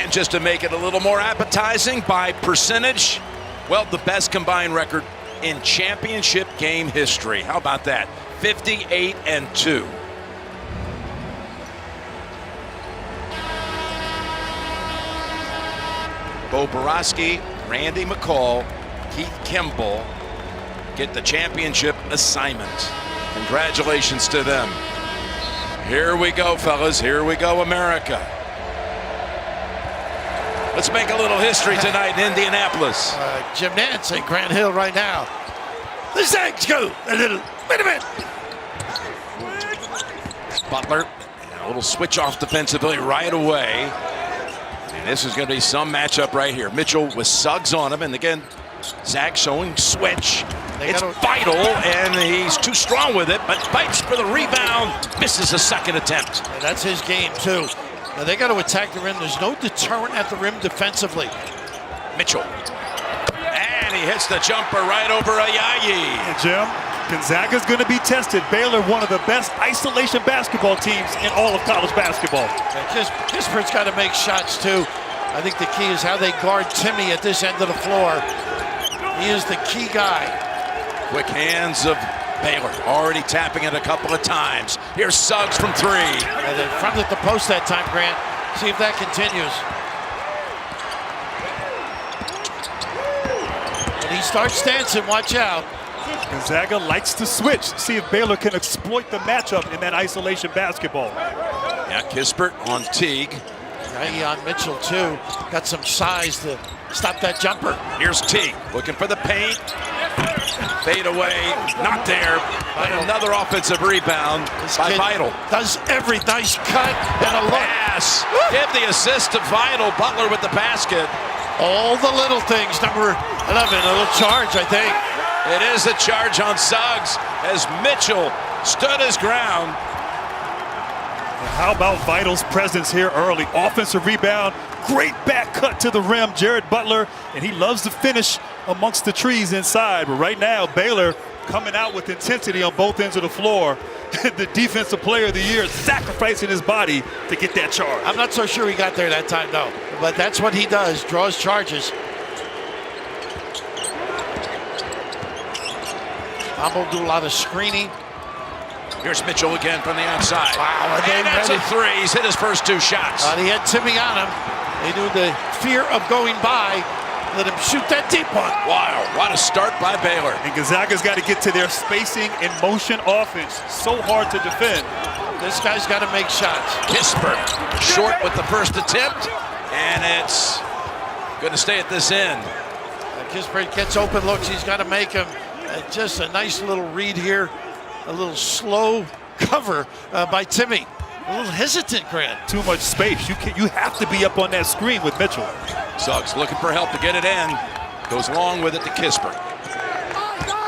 And just to make it a little more appetizing by percentage, well, the best combined record in championship game history. How about that? 58-2. Bo Borowski, Randy McCall, Keith Kimball get the championship assignment. Congratulations to them. Here we go, fellas. Here we go, America. Let's make a little history tonight in Indianapolis. Jim Nance and Grant Hill right now. The Zags go a little. Wait a minute. Butler, a little switch off defensively right away. And this is going to be some matchup right here. Mitchell with Suggs on him, and again, Zag showing switch. It's vital, and he's too strong with it, but fights for the rebound, misses a second attempt. Yeah, that's his game, too. Now, they got to attack the rim. There's no deterrent at the rim defensively. Mitchell. And he hits the jumper right over Ayayi. Hey, Jim, Gonzaga's going to be tested. Baylor, one of the best isolation basketball teams in all of college basketball. Kispert's got to make shots, too. I think the key is how they guard Timmy at this end of the floor. He is the key guy. Quick hands of Baylor, already tapping it a couple of times. Here's Suggs from three. And in front at the post that time, Grant. See if that continues. When he starts dancing, watch out. Gonzaga likes to switch. See if Baylor can exploit the matchup in that isolation basketball. Yeah, Kispert on Teague. Right on Mitchell, too. Got some size to stop that jumper. Here's Teague, looking for the paint. Fade away, not there. But another offensive rebound by Vital. Does every nice cut and a look. Pass. Give the assist to Vital. Butler with the basket. All the little things. Number 11, a little charge, I think. It is a charge on Suggs as Mitchell stood his ground. How about Vital's presence here early? Offensive rebound, great back cut to the rim, Jared Butler, and he loves to finish amongst the trees inside. But right now, Baylor coming out with intensity on both ends of the floor. The defensive player of the year sacrificing his body to get that charge. I'm not so sure he got there that time, though. But that's what he does, draws charges. Humble do a lot of screening. Here's Mitchell again from the outside. Wow, and that's a three. He's hit his first two shots. He had Timmy on him. They knew the fear of going by. Let him shoot that deep one. Wow, what a start by Baylor. And Gonzaga's got to get to their spacing and motion offense. So hard to defend. This guy's got to make shots. Kispert short with the first attempt, and it's going to stay at this end. Kispert gets open looks. He's got to make them. Just a nice little read here. A little slow cover by Timmy. A little hesitant, Grant. Too much space. You have to be up on that screen with Mitchell. Suggs looking for help to get it in. Goes along with it to Kispert.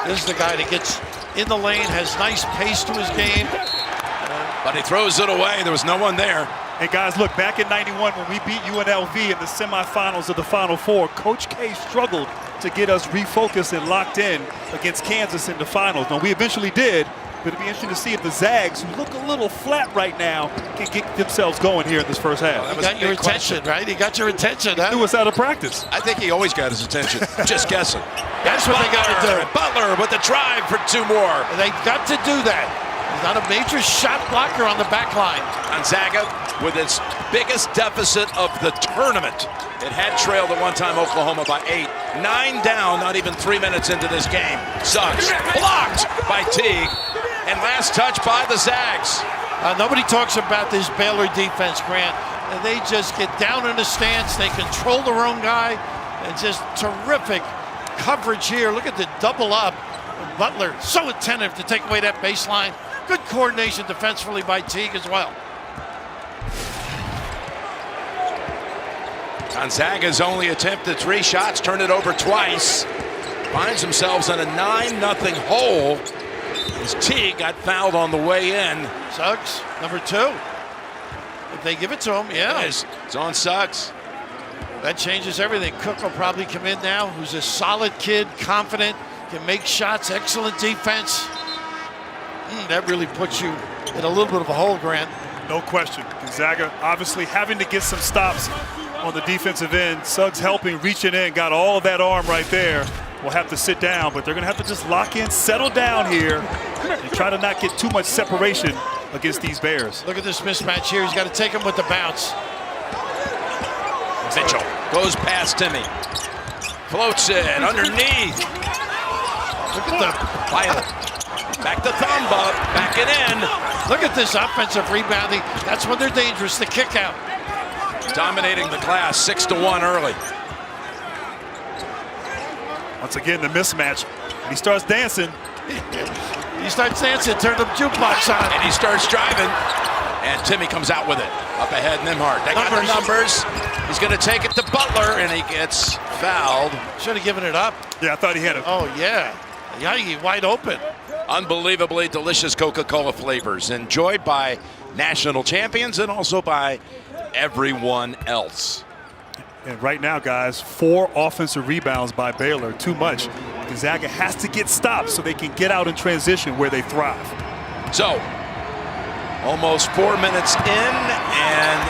This is the guy that gets in the lane, has nice pace to his game. But he throws it away. There was no one there. Hey, guys, look, back in '91 when we beat UNLV in the semifinals of the Final Four, Coach K struggled to get us refocused and locked in against Kansas in the finals. Now, we eventually did, but it'll be interesting to see if the Zags, who look a little flat right now, can get themselves going here in this first half. He got your attention, right? He got your attention, huh? He was out of practice. I think he always got his attention. Just guessing. That's what they got to do. Butler with the drive for two more. They got to do that. He's not a major shot blocker on the back line. Gonzaga with its biggest deficit of the tournament. It had trailed at one time Oklahoma by 8. 9 down, not even 3 minutes into this game. Suggs blocked by Teague. And last touch by the Zags. Nobody talks about this Baylor defense, Grant. They just get down in the stance. They control their own guy. And just terrific coverage here. Look at the double up. Butler so attentive to take away that baseline. Good coordination defensively by Teague as well. Gonzaga's only attempted 3 shots, turned it over twice. Finds themselves in a 9-0 hole as Teague got fouled on the way in. Suggs, number 2. If they give it to him, yeah. It's on Suggs. That changes everything. Cook will probably come in now, who's a solid kid, confident, can make shots, excellent defense. That really puts you in a little bit of a hole, Grant. No question. Gonzaga obviously having to get some stops on the defensive end. Suggs helping, reaching in, got all of that arm right there. Will have to sit down, but they're going to have to just lock in, settle down here, and try to not get too much separation against these Bears. Look at this mismatch here. He's got to take him with the bounce. Mitchell goes past Timmy. Floats it underneath. Look at the Back to Thamba. Back it in. Look at this offensive rebounding. That's when they're dangerous. The kick out. Dominating the glass 6-1 early. Once again, the mismatch. And he starts dancing. He starts dancing, turn the jukebox on. And he starts driving. And Timmy comes out with it. Up ahead, Nimhart. They got the numbers. He's going to take it to Butler, and he gets fouled. Should have given it up. Yeah, I thought he had it. Oh, yeah. Yagi wide open. Unbelievably delicious Coca-Cola flavors. Enjoyed by national champions and also by everyone else. And right now, guys, 4 offensive rebounds by Baylor. Too much. Gonzaga has to get stopped so they can get out in transition where they thrive. So, almost 4 minutes in, and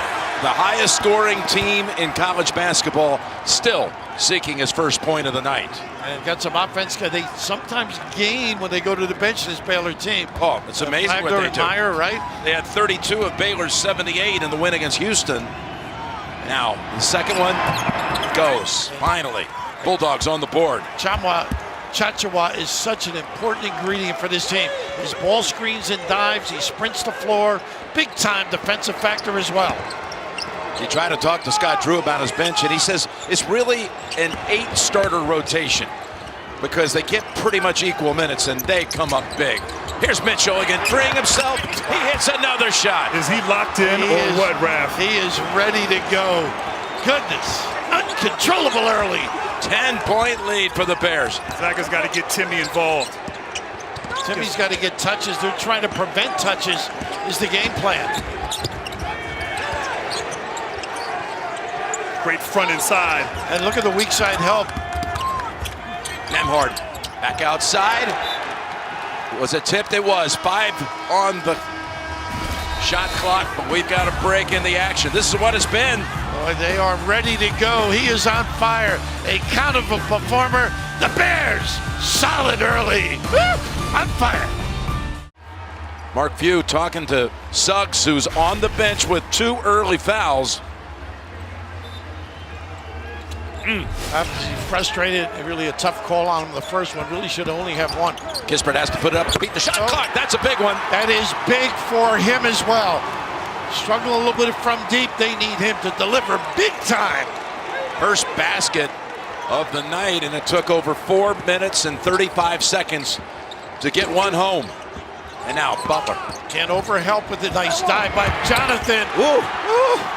the highest scoring team in college basketball still seeking his first point of the night. And got some offense. They sometimes gain when they go to the bench, this Baylor team. Oh, it's amazing what they do. Meyer, right? They had 32 of Baylor's 78 in the win against Houston. Now, the second one goes, finally. Bulldogs on the board. Chachawa is such an important ingredient for this team. His ball screens and dives, he sprints the floor. Big time defensive factor as well. You try to talk to Scott Drew about his bench, and he says it's really an 8-starter rotation because they get pretty much equal minutes, and they come up big. Here's Mitchell again, freeing himself. He hits another shot. Is he locked in what, Raph? He is ready to go. Goodness, uncontrollable early. 10-point lead for the Bears. Zaga's got to get Timmy involved. Timmy's got to get touches. They're trying to prevent touches is the game plan. Great front inside. And look at the weak side help. Nemhard back outside. Was it tipped? It was. 5 on the shot clock, but we've got a break in the action. This is what it's been. Boy, they are ready to go. He is on fire. A countable performer. The Bears, solid early. Woo! On fire. Mark Few talking to Suggs, who's on the bench with 2 early fouls. Obviously frustrated. Really a tough call on him. The first one really should only have 1. Kispert has to put it up to beat the shot clock. That's a big one. That is big for him as well. Struggle a little bit from deep. They need him to deliver big time. First basket of the night, and it took over 4 minutes and 35 seconds to get one home. And now Butler. Can't overhelp with a nice dive by Jonathan. Ooh.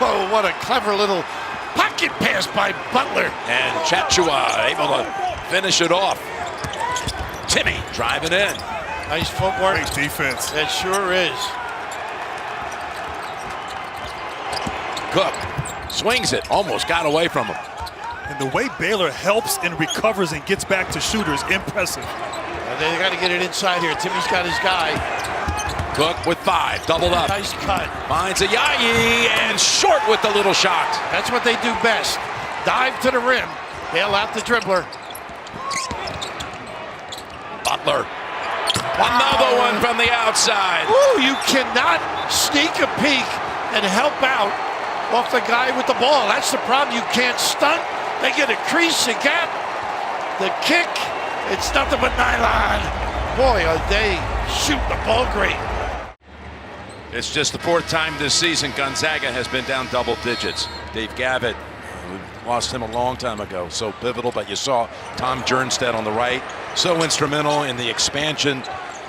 Oh, what a clever little pocket pass by Butler. And Chachua able to finish it off. Timmy driving in. Nice footwork. Great defense. It sure is. Cook swings it, almost got away from him. And the way Baylor helps and recovers and gets back to shooters, impressive. They got to get it inside here. Timmy's got his guy. Cook with 5, doubled up. Nice cut. Finds a Yayi and short with the little shot. That's what they do best. Dive to the rim. Bail out the dribbler. Butler. Another one from the outside. Ooh, you cannot sneak a peek and help out off the guy with the ball. That's the problem. You can't stunt. They get a crease, a gap. The kick, it's nothing but nylon. Boy, are they shooting the ball great. It's just the 4th time this season Gonzaga has been down double digits. Dave Gavitt, we lost him a long time ago, so pivotal, but you saw Tom Jernstedt on the right, so instrumental in the expansion,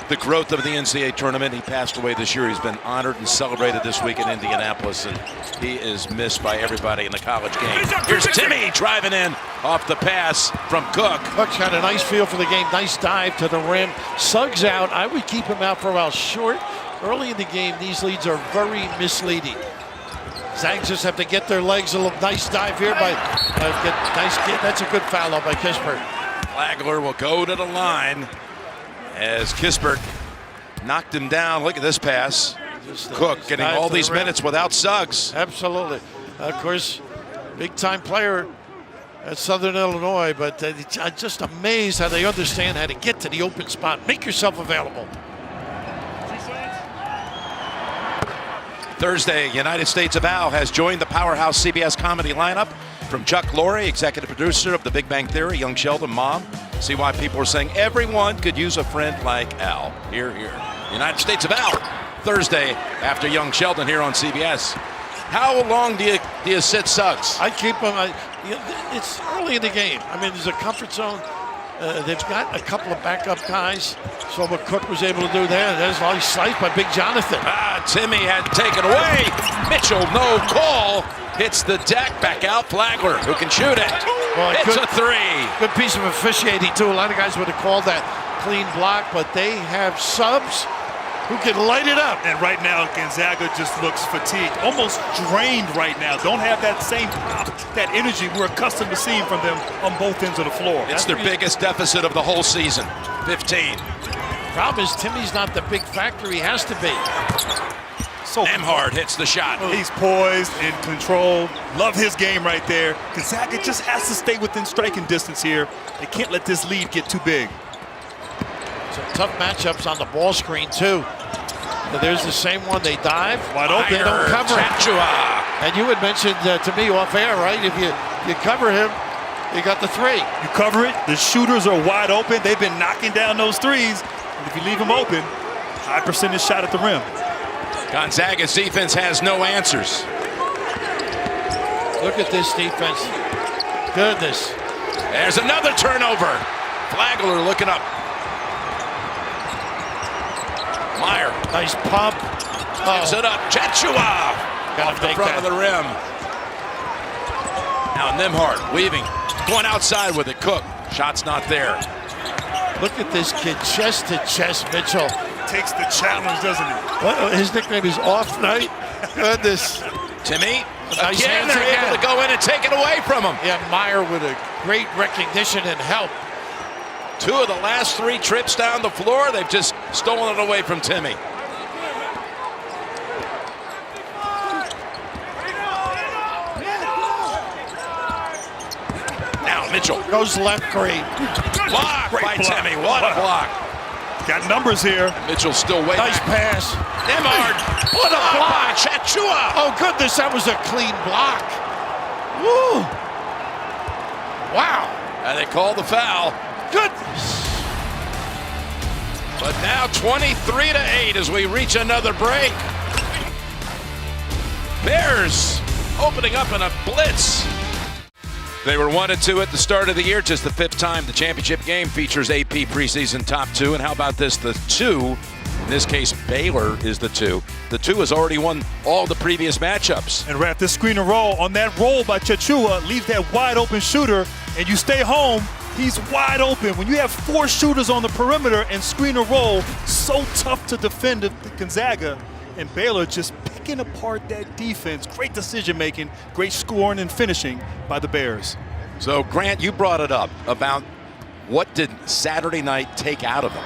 the growth of the NCAA tournament. He passed away this year. He's been honored and celebrated this week in Indianapolis, and he is missed by everybody in the college game. Here's Timmy driving in off the pass from Cook. Cook's got a nice feel for the game. Nice dive to the rim. Suggs out. I would keep him out for a while. Short. Early in the game, these leads are very misleading. Zags just have to get their legs. A little nice dive here by that's a good foul by Kispert. Flagler will go to the line as Kispert knocked him down. Look at this pass. Cook getting all these minutes without Suggs. Absolutely. Of course, Big-time player at Southern Illinois, but I'm just amazed how they understand how to get to the open spot. Make yourself available. Thursday, United States of Al has joined the powerhouse CBS comedy lineup. From Chuck Lorre, executive producer of The Big Bang Theory, Young Sheldon, mom. See why people are saying everyone could use a friend like Al. Here, here. United States of Al, Thursday after Young Sheldon here on CBS. How long do you sit Suggs? I keep him. It's early in the game. I mean, there's a comfort zone. They've got a couple of backup guys. So what Cook was able to do there, and there's all sliced by Big Jonathan. Timmy had taken away. Mitchell, no call. Hits the deck, back out. Flagler, who can shoot it. Well, it's a three. Good piece of officiating, too. A lot of guys would have called that clean block, but they have subs who can light it up. And right now, Gonzaga just looks fatigued, almost drained right now. Don't have that same pop, that energy we're accustomed to seeing from them on both ends of the floor. It's their biggest deficit of the whole season, 15. Problem is, Timmy's not the big factor he has to be. So Nemhard hits the shot. He's poised and controlled. Love his game right there. Gonzaga just has to stay within striking distance here. They can't let this lead get too big. Some tough matchups on the ball screen, too. But there's the same one. They dive. Wide open. They don't cover it. Chachua. And you had mentioned to me off air, right? If you cover him, you got the three. You cover it. The shooters are wide open. They've been knocking down those threes. And if you leave them open, high percentage shot at the rim. Gonzaga's defense has no answers. Look at this defense. Goodness. There's another turnover. Flagler looking up. Meyer. Nice pump. Gives it up. Chachua off the front of the rim. Now Nemhard weaving. Going outside with it. Cook. Shot's not there. Look at this kid. Chest to chest, Mitchell. Takes the challenge, doesn't he? His nickname is Off Night. Goodness. Timmy. Nice Again, hands they're able to go in and take it away from him. Yeah, Meyer with a great recognition and help. 2 of the last 3 trips down the floor, they've just stolen it away from Timmy. Now Mitchell. Goes left, great. Block by block. Timmy. What a block. Got numbers here. Mitchell's still way Nice back. pass. Nemhard. What a block. Chachua. Oh, goodness, that was a clean block. Woo. Wow. And they call the foul. Goodness. But now 23-8 as we reach another break. Bears opening up in a blitz. They were 1-2 at the start of the year, just the 5th time the championship game features AP preseason top 2. And how about this, the 2, in this case Baylor is the 2. The 2 has already won all the previous matchups. And wrap this screen and roll on that roll by Chachua, leaves that wide open shooter, and you stay home. He's wide open. When you have 4 shooters on the perimeter and screen and roll, so tough to defend Gonzaga. And Baylor just picking apart that defense. Great decision making, great scoring and finishing by the Bears. So Grant, you brought it up about what did Saturday night take out of them.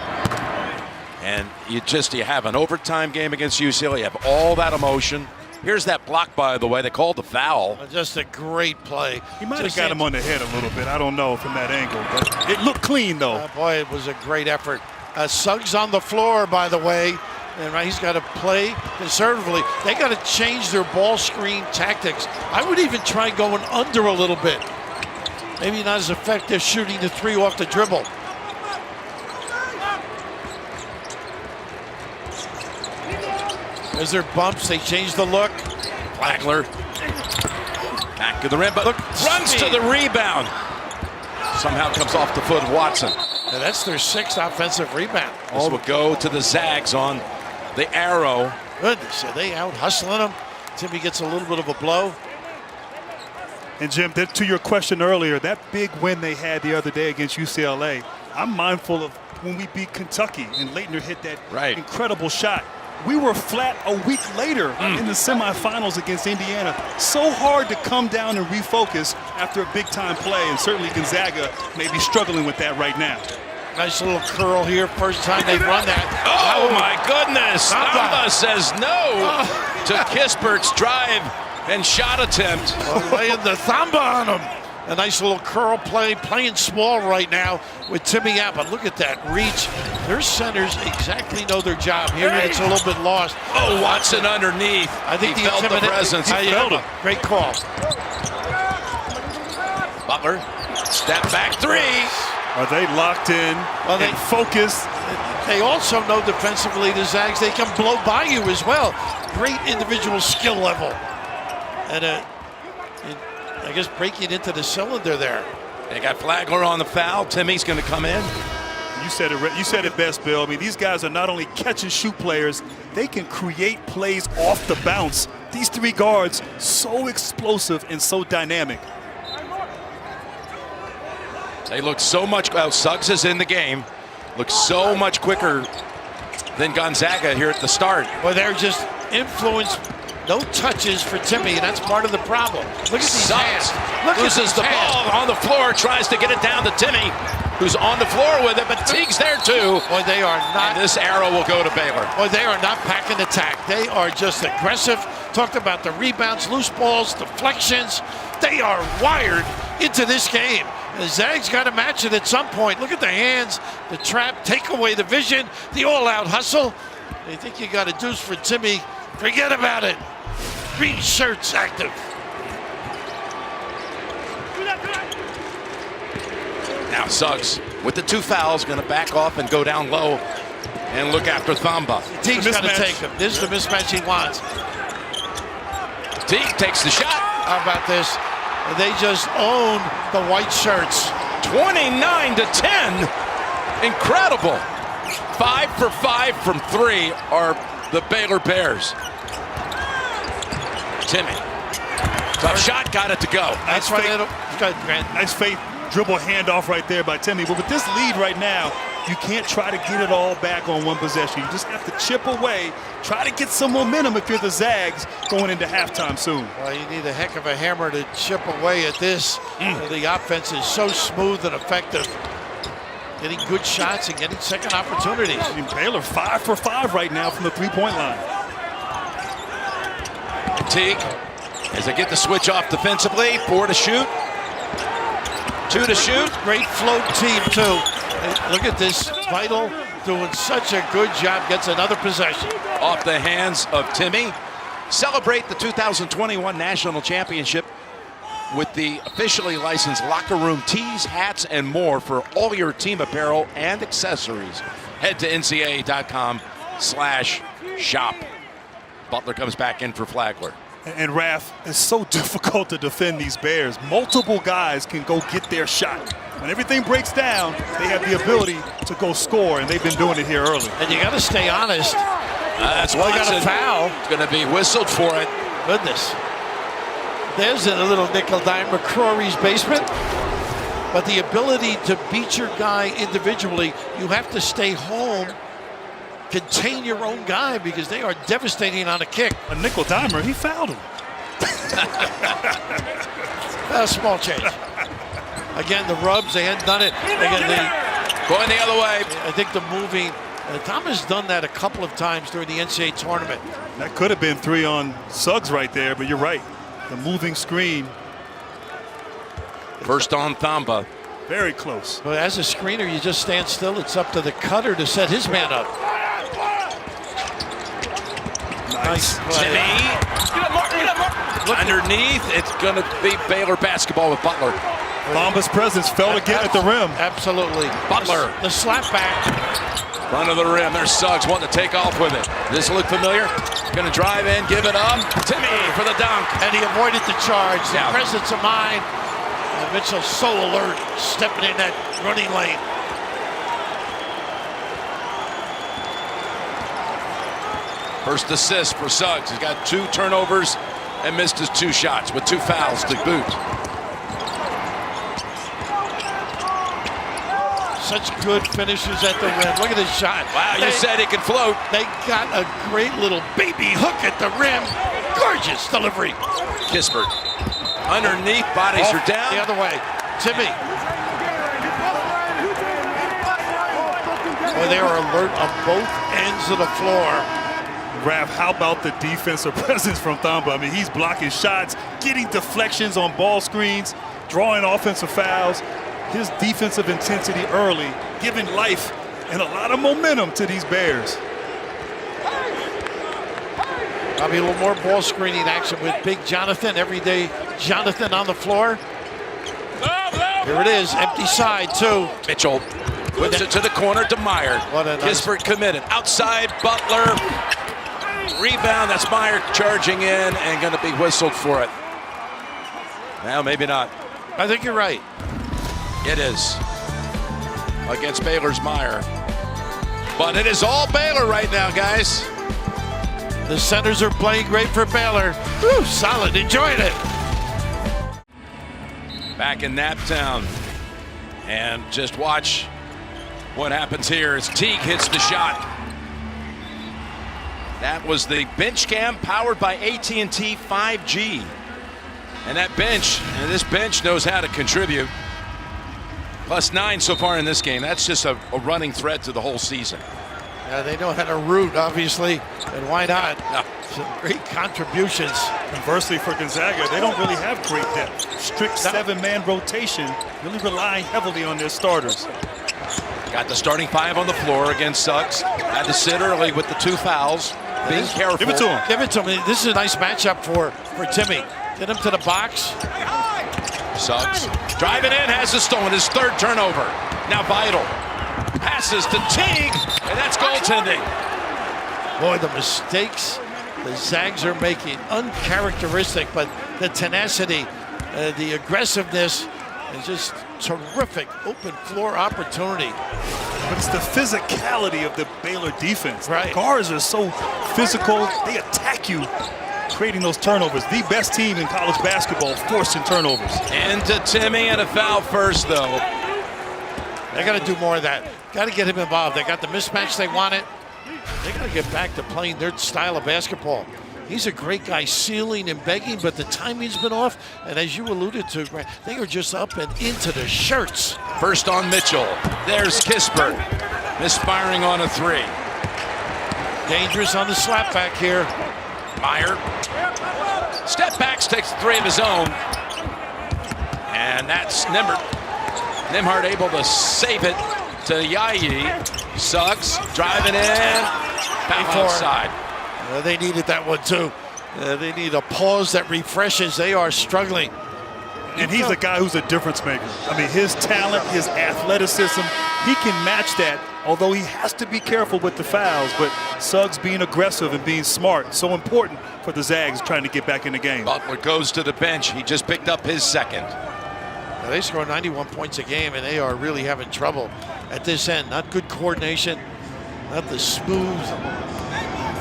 And you have an overtime game against UCLA. You have all that emotion. Here's that block, by the way. They called the foul. Just a great play. He might have got him on the head a little bit. I don't know from that angle, but it looked clean, though. Boy, it was a great effort. Suggs on the floor, by the way. And he's got to play conservatively. They got to change their ball screen tactics. I would even try going under a little bit. Maybe not as effective shooting the 3 off the dribble. As their bumps, they change the look. Flagler back to the rim, but Look, runs speed. to the rebound. Somehow comes off the foot of Watson. And that's their 6th offensive rebound. This will go to the Zags on the arrow. Goodness, are they out hustling him? Timmy gets a little bit of a blow. And Jim, to your question earlier, that big win they had the other day against UCLA, I'm mindful of when we beat Kentucky and Leitner hit that incredible shot. We were flat a week later in the semifinals against Indiana. So hard to come down and refocus after a big-time play, and certainly Gonzaga may be struggling with that right now. Nice little curl here. First time they've run that. Oh, my goodness. Namba says no to Kispert's drive And shot attempt. Laying the thamba on him. A nice little curl play, playing small right now with Timmy out. But look at that reach. Their centers exactly know their job. Here it's a little bit lost. Oh, Watson underneath. I think he felt the presence. He felt it. Great call. Butler, step back three. Are they locked in and focused? They also know defensively, the Zags, they can blow by you as well. Great individual skill level. And I guess breaking into the cylinder there. They got Flagler on the foul. Timmy's going to come in. You said it best, Bill. I mean, these guys are not only catch and shoot players, they can create plays off the bounce. These three guards, so explosive and so dynamic. They look so much, well, Suggs is in the game, looks so much quicker than Gonzaga here at the start. Well, they're just influenced. No touches for Timmy, and that's part of the problem. Look at these hands. Loses the ball on the floor, tries to get it down to Timmy, who's on the floor with it, but Teague's there too. Boy, they are not. And this arrow will go to Baylor. Boy, they are not packing attack. They are just aggressive. Talked about the rebounds, loose balls, deflections. They are wired into this game. The Zags got to match it at some point. Look at the hands, the trap, take away the vision, the all-out hustle. They think you got a deuce for Timmy. Forget about it. Green shirts active. Now Suggs with the two fouls, going to back off and go down low and look after Thamba. Teague's got to take him. This is the mismatch he wants. Teague takes the shot. How about this? They just own the white shirts. 29 to 10. Incredible. 5 for 5 from 3 are the Baylor Bears. Timmy. Tough shot, got it to go. That's right. Nice fake dribble handoff right there by Timmy. But with this lead right now, you can't try to get it all back on one possession. You just have to chip away, try to get some momentum if you're the Zags going into halftime soon. Well, you need a heck of a hammer to chip away at this. The offense is so smooth and effective. Getting good shots and getting second opportunities. I mean, Baylor 5 for 5 right now from the three-point line. Teague, as they get the switch off defensively, 4 to shoot, 2 to shoot. Great float team too. Look at this, Vital doing such a good job, gets another possession. Off the hands of Timmy. Celebrate the 2021 National Championship with the officially licensed locker room tees, hats, and more for all your team apparel and accessories. Head to ncaa.com/shop. Butler comes back in for Flagler. And Raph, it's so difficult to defend these Bears. Multiple guys can go get their shot. When everything breaks down, they have the ability to go score, and they've been doing it here early. And you got to stay honest. That's why got a foul. It's going to be whistled for it. Goodness. There's a little nickel dime McCrory's basement. But the ability to beat your guy individually, you have to stay home, contain your own guy, because they are devastating on a kick. A nickel dimer, he fouled him. A small change. Again, the rubs, they hadn't done it. Going the other way. I think the moving, Tom has done that a couple of times during the NCAA tournament. That could have been 3 on Suggs right there, but you're right. The moving screen. First on Thamba. Very close. But as a screener, you just stand still. It's up to the cutter to set his man up. Nice play. Timmy. Underneath, it's going to be Baylor basketball with Butler. Thamba's presence felt again at the rim. Absolutely. Butler. The slap back. Front of the rim. There's Suggs wanting to take off with it. Does this look familiar? Going to drive in, give it up. Timmy for the dunk. And he avoided the charge. Yeah. The presence of mind. And Mitchell's so alert, stepping in that running lane. First assist for Suggs. He's got 2 turnovers and missed his 2 shots with 2 fouls to boot. Such good finishes at the rim. Look at this shot. Wow, you said he can float. They got a great little baby hook at the rim. Gorgeous delivery. Kispert. Underneath, bodies are down. The other way. Timmy. Well, they are alert on both ends of the floor. Raph, how about the defensive presence from Thamba? I mean, he's blocking shots, getting deflections on ball screens, drawing offensive fouls. His defensive intensity early, giving life and a lot of momentum to these Bears. Probably a little more ball screening action with big Jonathan, everyday Jonathan on the floor. Here it is, empty side, too. Mitchell puts it to the corner to Meyer. What a nice- Kispert committed. Outside, Butler. Rebound, that's Meyer charging in and going to be whistled for it. Well, maybe not. I think you're right. It is. Against Baylor's Meyer. But it is all Baylor right now, guys. The centers are playing great for Baylor. Whew, solid, enjoyed it. Back in Naptown. And just watch what happens here as Teague hits the shot. That was the bench cam powered by AT&T 5G. And that bench, and this bench knows how to contribute. +9 so far in this game. That's just a running thread to the whole season. Yeah, they know how to root, obviously, and why not? Some great contributions. Conversely for Gonzaga, they don't really have great depth. Strict 7-man rotation, really relying heavily on their starters. Got the starting 5 on the floor against Suggs. Had to sit early with the 2 fouls. Being careful. Give it to him. Give it to him. This is a nice matchup for Timmy. Get him to the box. Suggs driving in, has the stolen, his 3rd turnover. Now Vital passes to Teague, and that's goaltending. Boy, the mistakes the Zags are making, uncharacteristic, but the tenacity, the aggressiveness, is just terrific open floor opportunity. But it's the physicality of the Baylor defense. Right. Guards are so physical, they attack you, creating those turnovers. The best team in college basketball forcing turnovers. Into Timmy, and a foul first, though. They got to do more of that. Got to get him involved. They got the mismatch they wanted. They got to get back to playing their style of basketball. He's a great guy, sealing and begging, but the timing's been off. And as you alluded to, Grant, they are just up and into the shirts. First on Mitchell. There's Kispert. Misfiring on a 3. Dangerous on the slapback here. Meyer. Step backs, takes the 3 of his own. And that's Nembhard able to save it to Yayi. Suggs driving in. Foul outside. They needed that one too. They need a pause that refreshes. They are struggling. And he's a guy who's a difference maker. I mean, his talent, his athleticism, he can match that, although he has to be careful with the fouls. But Suggs being aggressive and being smart, so important for the Zags trying to get back in the game. Butler goes to the bench. He just picked up his 2nd. They score 91 points a game, and they are really having trouble at this end. Not good coordination, not the smooth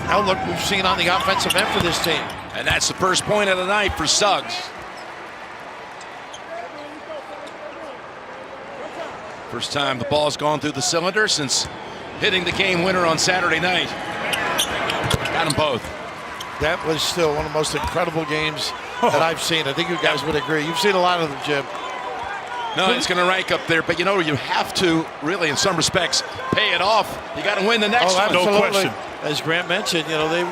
outlook we've seen on the offensive end for this team. And that's the first point of the night for Suggs. First time the ball's gone through the cylinder since hitting the game winner on Saturday night. Got them both. That was still one of the most incredible games that I've seen. I think you guys would agree. You've seen a lot of them, Jim. No, it's going to rank up there, but you know, you have to really, in some respects, pay it off. You got to win the next one. Absolutely. No question. As Grant mentioned, you know, they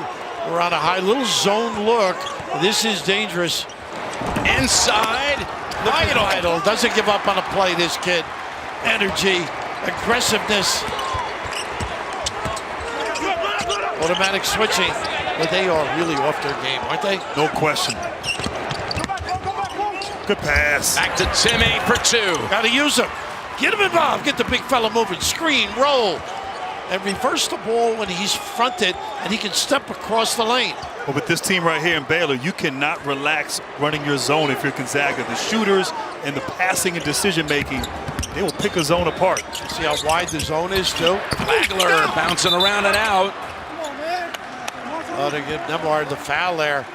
were on a high little zone look. This is dangerous. Inside. Vital. Doesn't give up on a play, this kid. Energy, aggressiveness. Automatic switching. But they are really off their game, aren't they? No question. Good pass. Back to Timmy for 2. Got to use him. Get him involved. Get the big fella moving. Screen, roll. And reverse the ball when he's fronted and he can step across the lane. Well, with this team right here in Baylor, you cannot relax running your zone if you're Gonzaga. The shooters and the passing and decision-making, they will pick a zone apart. See how wide the zone is, too? Flagler bouncing around and out. Oh, they give Nembhard the foul there.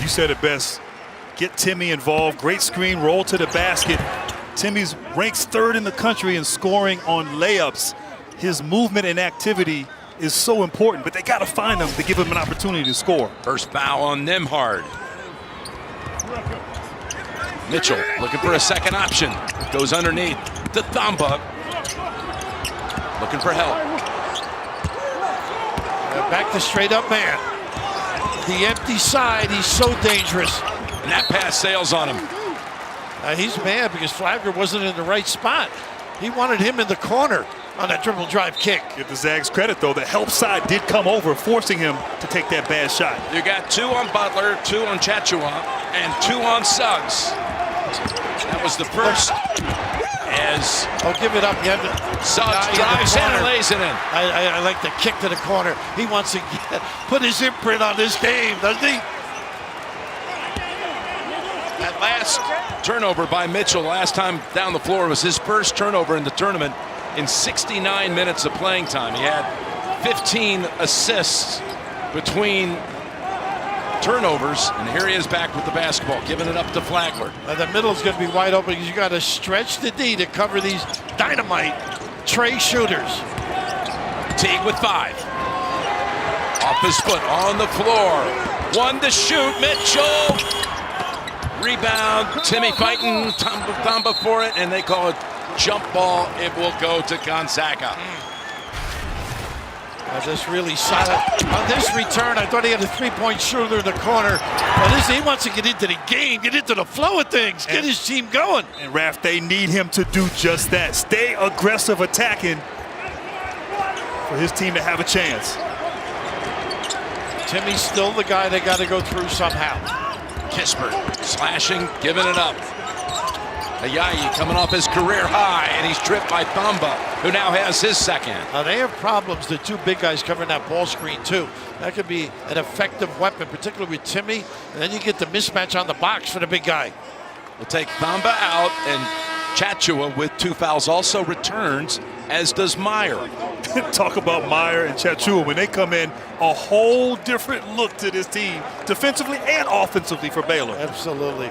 You said it best. Get Timmy involved. Great screen, roll to the basket. Timmy's ranks 3rd in the country in scoring on layups. His movement and activity is so important, but they got to find him to give him an opportunity to score. First foul on Nembhard. Mitchell looking for a second option. Goes underneath to Thamba. Looking for help. Back to straight up man. The empty side, he's so dangerous. And that pass sails on him. He's mad because Flagler wasn't in the right spot. He wanted him in the corner on that dribble drive kick. Give the Zags credit, though. The help side did come over, forcing him to take that bad shot. You got 2 on Butler, 2 on Chachua, and 2 on Suggs. That was the first. As give it up. Suggs drives in and lays it in. I like the kick to the corner. He wants to put his imprint on this game, doesn't he? That last turnover by Mitchell last time down the floor was his first turnover in the tournament in 69 minutes of playing time. He had 15 assists between turnovers, and here he is back with the basketball, giving it up to Flagler. The middle's going to be wide open because you got to stretch the D to cover these dynamite tray shooters. Teague with 5. Off his foot on the floor. 1 to shoot. Mitchell. Rebound. Timmy fighting Thamba for it, and they call it jump ball. It will go to Gonzaga. Just really solid. On this return, I thought he had a three-point shooter in the corner. But he wants to get into the game, get into the flow of things, get his team going. And Raph, they need him to do just that. Stay aggressive attacking for his team to have a chance. Timmy's still the guy they got to go through somehow. Kispert slashing, giving it up. Ayayi coming off his career high, and he's tripped by Thamba, who now has his second. Now they have problems, the 2 big guys covering that ball screen too. That could be an effective weapon, particularly with Timmy. And then you get the mismatch on the box for the big guy. We'll take Thamba out, and Chachua with 2 fouls also returns, as does Meyer. Talk about Meyer and Chachua. When they come in, a whole different look to this team, defensively and offensively for Baylor. Absolutely.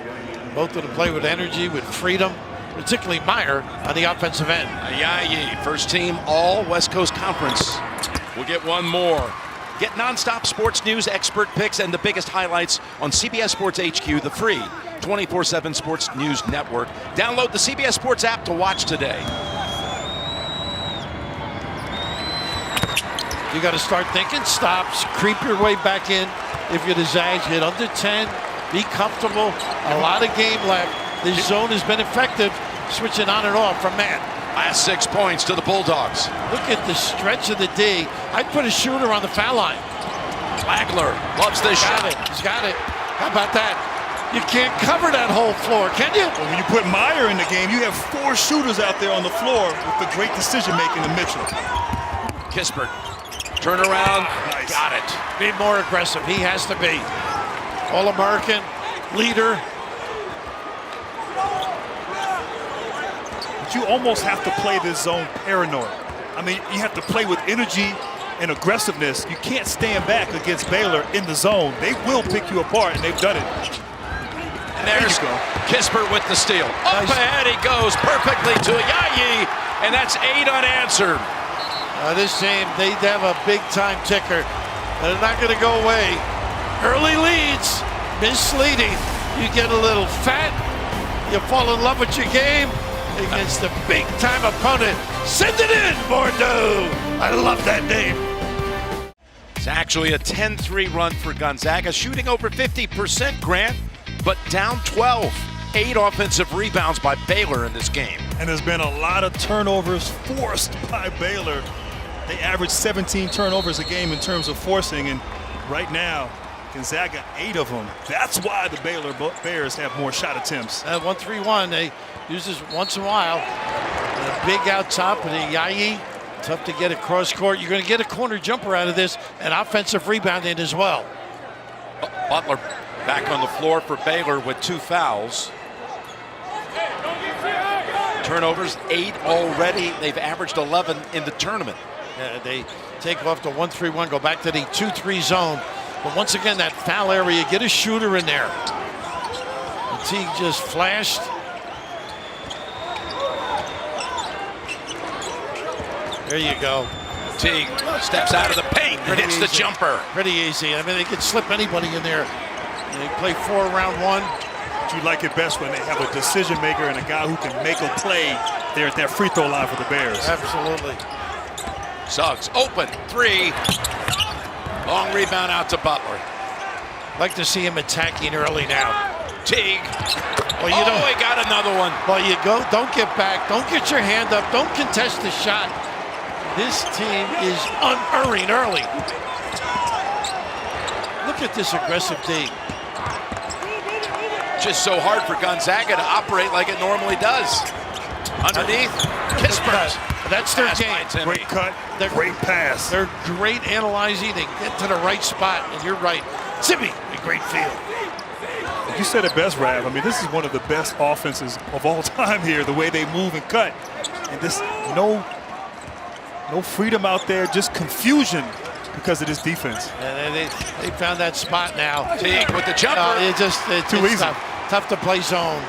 Both of them play with energy, with freedom, particularly Meyer on the offensive end. Ayayi, first team all West Coast Conference. We'll get 1 more. Get nonstop sports news, expert picks, and the biggest highlights on CBS Sports HQ, the free 24/7 Sports News Network. Download the CBS Sports app to watch today. You got to start thinking stops, creep your way back in. If you're the Zags, get under 10, be comfortable. A lot of game left. This zone has been effective, switching on and off from Matt. Last 6 points to the Bulldogs. Look at the stretch of the D. I'd put a shooter on the foul line. Flagler loves this shot. He's got it. How about that? You can't cover that whole floor, can you? Well, when you put Meyer in the game, you have 4 shooters out there on the floor with the great decision-making of Mitchell. Kispert. Turn around. Nice. Got it. Be more aggressive. He has to be. All-American, leader. But you almost have to play this zone paranoid. I mean, you have to play with energy and aggressiveness. You can't stand back against Baylor in the zone. They will pick you apart, and they've done it. And there's Kispert with the steal. Up ahead he goes perfectly to Ayayi, and that's 8 unanswered. This team, they have a big-time ticker. They're not going to go away. Early leads, misleading. You get a little fat, you fall in love with your game against a big-time opponent. Send it in, Bordeaux. I love that name. It's actually a 10-3 run for Gonzaga, shooting over 50%, Grant, but down 12. 8 offensive rebounds by Baylor in this game. And there's been a lot of turnovers forced by Baylor. They average 17 turnovers a game in terms of forcing, and right now, Gonzaga 8 of them. That's why the Baylor Bears have more shot attempts. 1-3-1, they use this once in a while. Big out top of the Ayayi. Tough to get across court. You're going to get a corner jumper out of this, and offensive rebounding as well. Butler back on the floor for Baylor with 2 fouls. Turnovers 8 already. They've averaged 11 in the tournament. They take off the 1-3-1, go back to the 2-3 zone. But once again, that foul area, get a shooter in there. Teague just flashed. There you go. Teague steps out of the paint and hits the jumper. Pretty easy. I mean, they could slip anybody in there. They play 4 round 1. But you like it best when they have a decision maker and a guy who can make a play there at that free throw line for the Bears. Absolutely. Suggs open 3. Long rebound out to Butler. Like to see him attacking early now. Teague. Well, you don't. He got another one. Well, you go. Don't get back. Don't get your hand up. Don't contest the shot. This team is unerring early. Look at this aggressive D. Just so hard for Gonzaga to operate like it normally does. Underneath, Kispert. That's their Pass game. by Timmy. Great cut, great pass. They're great analyzing. They get to the right spot, and you're right. Timmy, a great field. You said it best, Rav. I mean, this is one of the best offenses of all time here, the way they move and cut. And this, no freedom out there, just confusion because of this defense. And they found that spot now. Teague with the jumper. It's too easy. Tough to play zone.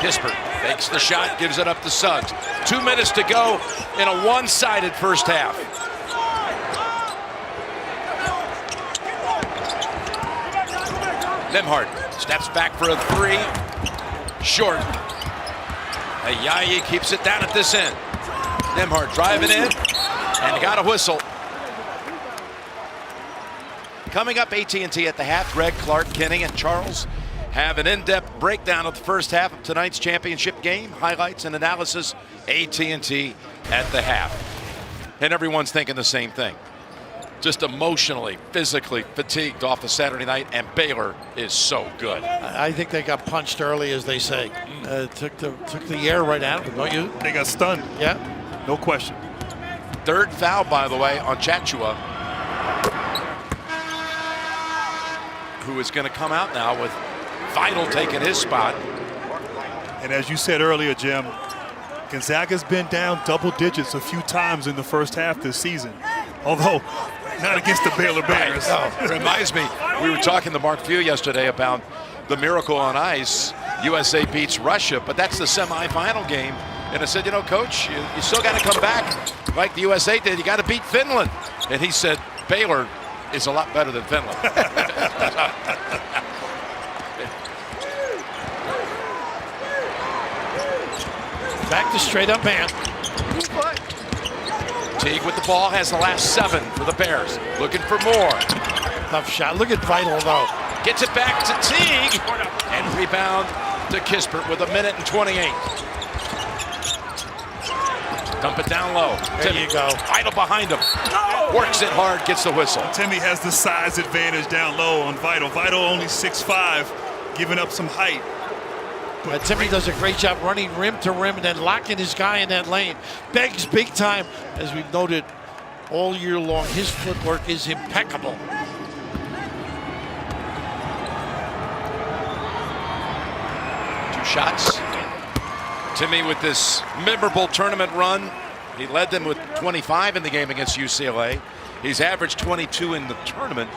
Kispert fakes the shot, gives it up to Suggs. 2 minutes to go in a one-sided first half. Nembhard steps back for a three. Short. Ayayi keeps it down at this end. Nembhard driving in, and got a whistle. Coming up, AT&T at the half. Greg, Clark, Kenny, and Charles have an in-depth breakdown of the first half of tonight's championship game. Highlights and analysis, AT&T at the half. And everyone's thinking the same thing. Just emotionally, physically fatigued off the Saturday night, and Baylor is so good. I think they got punched early, as they say. Took the air right out of them, don't you? They got stunned. Yeah. No question. Third foul, by the way, on Chachua, who is going to come out now with Vital taking his spot. And as you said earlier, Jim, Gonzaga's been down double digits a few times in the first half this season. Although, not against the Baylor Bears. It reminds me, we were talking to Mark Few yesterday about the miracle on ice. USA beats Russia, but that's the semifinal game. And I said, you know, Coach, you still got to come back like the USA did. You got to beat Finland. And he said, Baylor is a lot better than Finland. Back to straight up man. Teague with the ball, has the last 7 for the Bears. Looking for more. Tough shot. Look at Vital, though. Gets it back to Teague. And rebound to Kispert with 1:28. Dump it down low. There you go. Vital behind him. Works it hard, gets the whistle. Timmy has the size advantage down low on Vital. Vital only 6'5", giving up some height. Timmy does a great job running rim to rim and then locking his guy in that lane. Beggs big time, as we've noted all year long. His footwork is impeccable. Two shots. Timmy with this memorable tournament run. He led them with 25 in the game against UCLA. He's averaged 22 in the tournament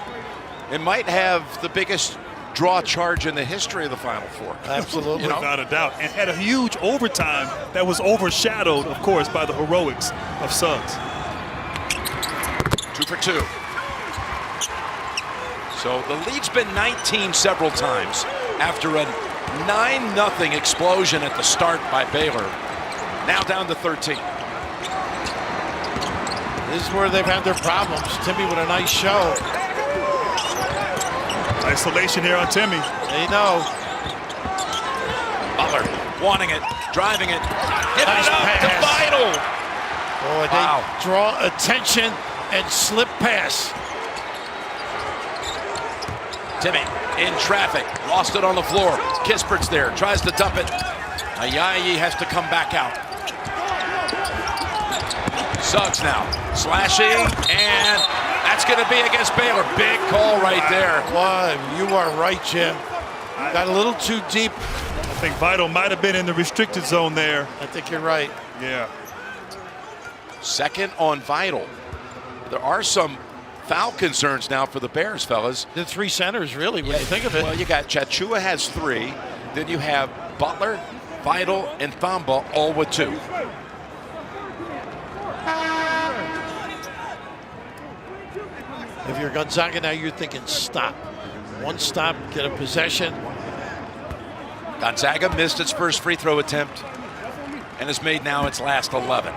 and might have the biggest draw charge in the history of the Final Four. Absolutely. Without a doubt. And had a huge overtime that was overshadowed, of course, by the heroics of Suggs. 2 for 2. So the lead's been 19 several times after a 9-0 explosion at the start by Baylor. Now down to 13. This is where they've had their problems. Timmy with a nice show. Isolation here on Timmy. They know. Butler wanting it, driving it. Nice pass. To Vital. Boy, they draw attention and slip pass. Timmy in traffic, lost it on the floor. Kispert's there, tries to dump it. Ayayi has to come back out. Suggs now, slashing, and that's going to be against Baylor. Big call right there. Why, you are right, Jim. Got a little too deep. I think Vital might have been in the restricted zone there. I think you're right. Yeah. Second on Vital. There are some foul concerns now for the Bears, fellas. The 3 centers, really, when you think of it. Well, you got Chachua has 3. Then you have Butler, Vital, and Thamba all with 2. If you're Gonzaga now, you're thinking stop. One stop, get a possession. Gonzaga missed its first free throw attempt and has made now its last 11.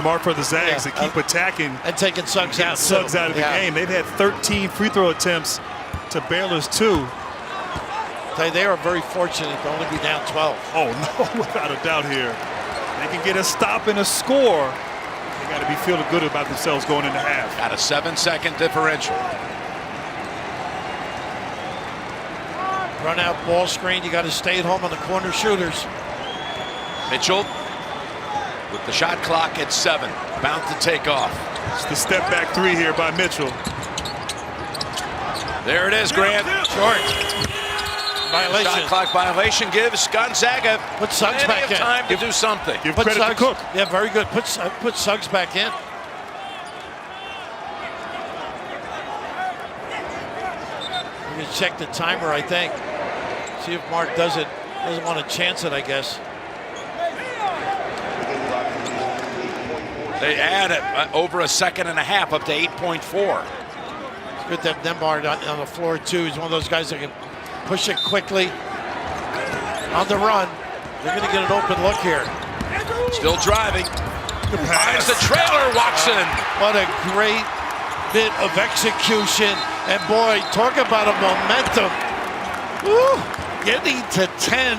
Smart for the Zags to keep attacking and taking Suggs out. Suggs out of the game. They've had 13 free throw attempts to Baylor's 2. They are very fortunate to only be down 12. Oh, no, without a doubt here. They can get a stop and a score. They got to be feeling good about themselves going into half. Got a 7-second differential. Run out ball screen. You got to stay at home on the corner shooters. Mitchell with the shot clock at 7. About to take off. It's the step back 3 here by Mitchell. There it is, Grant. Short. Violation. Shot clock violation gives Gonzaga Put Suggs back plenty of in. time to do something. Give Put credit Suggs, to Cook. Yeah, very good. Put Suggs back in. We can check the timer, I think. See if Mark doesn't want to chance it, I guess. They add it over a second and a half, up to 8.4. It's good to have Nembhard on the floor, too. He's one of those guys that can push it quickly on the run. They're going to get an open look here. Still driving. Finds the trailer, Watson. What a great bit of execution. And boy, talk about a momentum. Woo, getting to 10.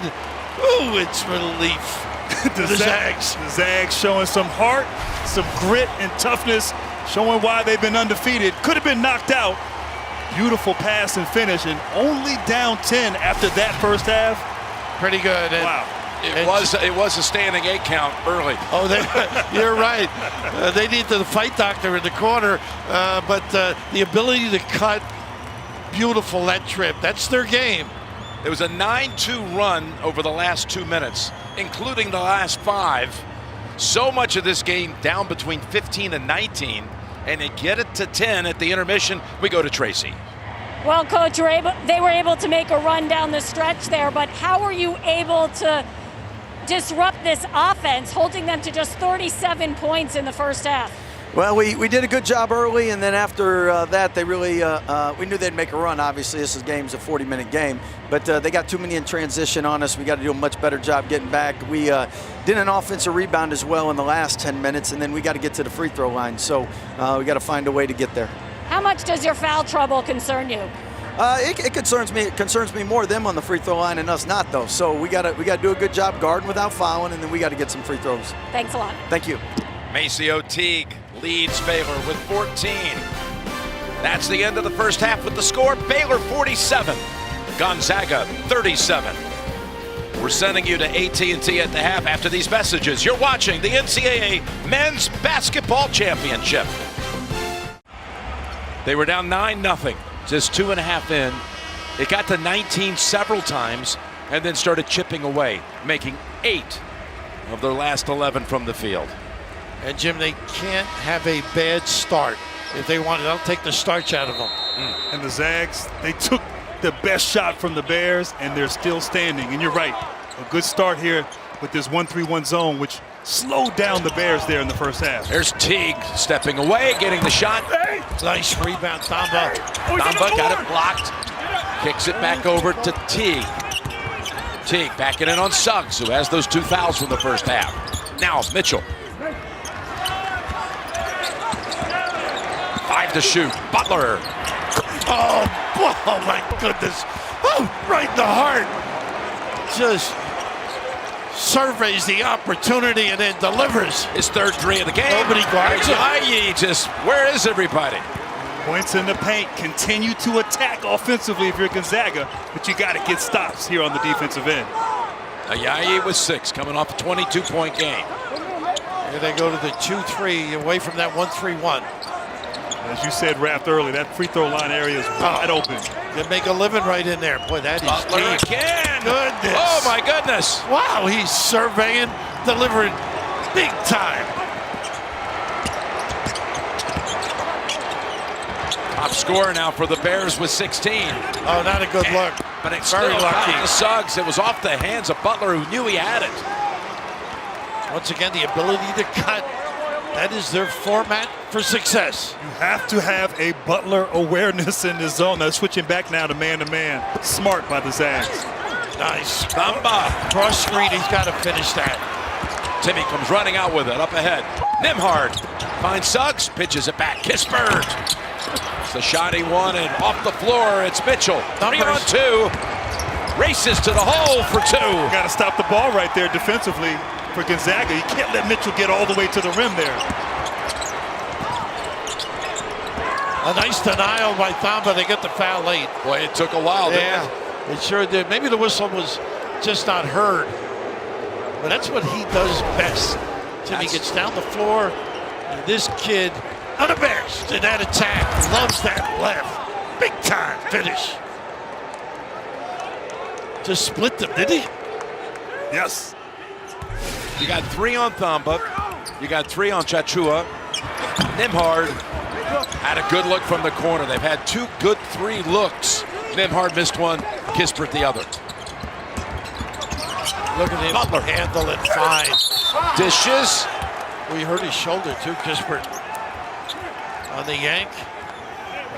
Ooh, it's relief. the Zags. The Zags showing some heart, some grit and toughness, showing why they've been undefeated. Could have been knocked out. Beautiful pass and finish, and only down 10 after that first half. Pretty good. And, wow. It was a standing 8 count early. Oh, you're right. They need the fight doctor in the corner, but the ability to cut, beautiful that trip. That's their game. It was a 9-2 run over the last 2 minutes, including the last 5. So much of this game down between 15 and 19, and they get it to 10 at the intermission. We go to Tracy. Well, Coach, they were able to make a run down the stretch there, but how were you able to disrupt this offense, holding them to just 37 points in the first half? Well, we did a good job early, and then after that, they really we knew they'd make a run. Obviously, this game's a 40-minute game, but they got too many in transition on us. We got to do a much better job getting back. We did an offensive rebound as well in the last 10 minutes, and then we got to get to the free throw line. So we got to find a way to get there. How much does your foul trouble concern you? It concerns me. It concerns me more them on the free throw line and us not, though. So we got to do a good job guarding without fouling, and then we got to get some free throws. Thanks a lot. Thank you. Maceo Teague leads Baylor with 14. That's the end of the first half with the score. Baylor 47, Gonzaga 37. We're sending you to AT&T at the half after these messages. You're watching the NCAA Men's Basketball Championship. They were down 9-0, just 2.5 in. It got to 19 several times and then started chipping away, making 8 of their last 11 from the field. And Jim, they can't have a bad start. If they want it, they'll take the starch out of them. And the Zags, they took the best shot from the Bears, and they're still standing. And you're right, a good start here with this 1-3-1 zone, which slowed down the Bears there in the first half. There's Teague stepping away, getting the shot. Nice rebound, Thamba. Thamba got it blocked. Kicks it back over to Teague. Teague backing in on Suggs, who has those 2 fouls from the first half. Now Mitchell. 5 to shoot. Butler. Oh my goodness. Oh, right in the heart. Just surveys the opportunity and then delivers. His 3rd 3 of the game. Nobody guards him. Just, where is everybody? Points in the paint. Continue to attack offensively if you're Gonzaga, but you got to get stops here on the defensive end. Ayayi with 6, coming off a 22-point game. Here they go to the 2-3, away from that 1-3-1. As you said, wrapped early, that free throw line area is wide open. They make a living right in there. Boy, that is Butler deep. again. Goodness. Oh my goodness. Wow, he's surveying, delivering big time. Top scorer now for the Bears with 16. Oh, not a good look. But it's very still lucky. to Suggs. It was off the hands of Butler, who knew he had it. Once again, the ability to cut. That is their format for success. You have to have a Butler awareness in this zone. They're switching back now to man-to-man. Smart by the Zags. Nice. Thamba. Cross screen, he's got to finish that. Timmy comes running out with it, up ahead. Nimhard finds Suggs, pitches it back. Kispert. It's the shot he wanted. Off the floor, it's Mitchell. 3-on-2. Races to the hole for 2. Got to stop the ball right there defensively for Gonzaga. You can't let Mitchell get all the way to the rim there. A nice denial by Thamba. They get the foul late. Boy, it took a while. Yeah, it sure did. Maybe the whistle was just not heard. But that's what he does best. Timmy gets down the floor, and this kid, unabashed in that attack, loves that left. Big time finish. Just split them, did he? Yes. You got 3 on Thamba. You got 3 on Chachua. Nimhard had a good look from the corner. They've had 2 good 3 looks. Nimhard missed one, Kispert the other. Look at him Butler handle it fine. Dishes. We hurt his shoulder too, Kispert. On the yank.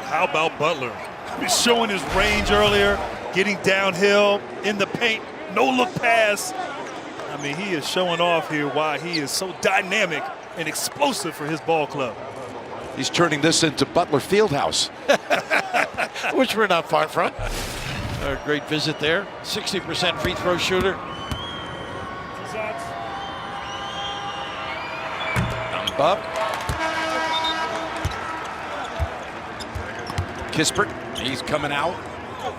How about Butler? He's showing his range earlier, getting downhill in the paint, no look pass. I mean, he is showing off here why he is so dynamic and explosive for his ball club. He's turning this into Butler Fieldhouse. Which we're not far from. A great visit there. 60% free throw shooter. Up. Kispert, he's coming out.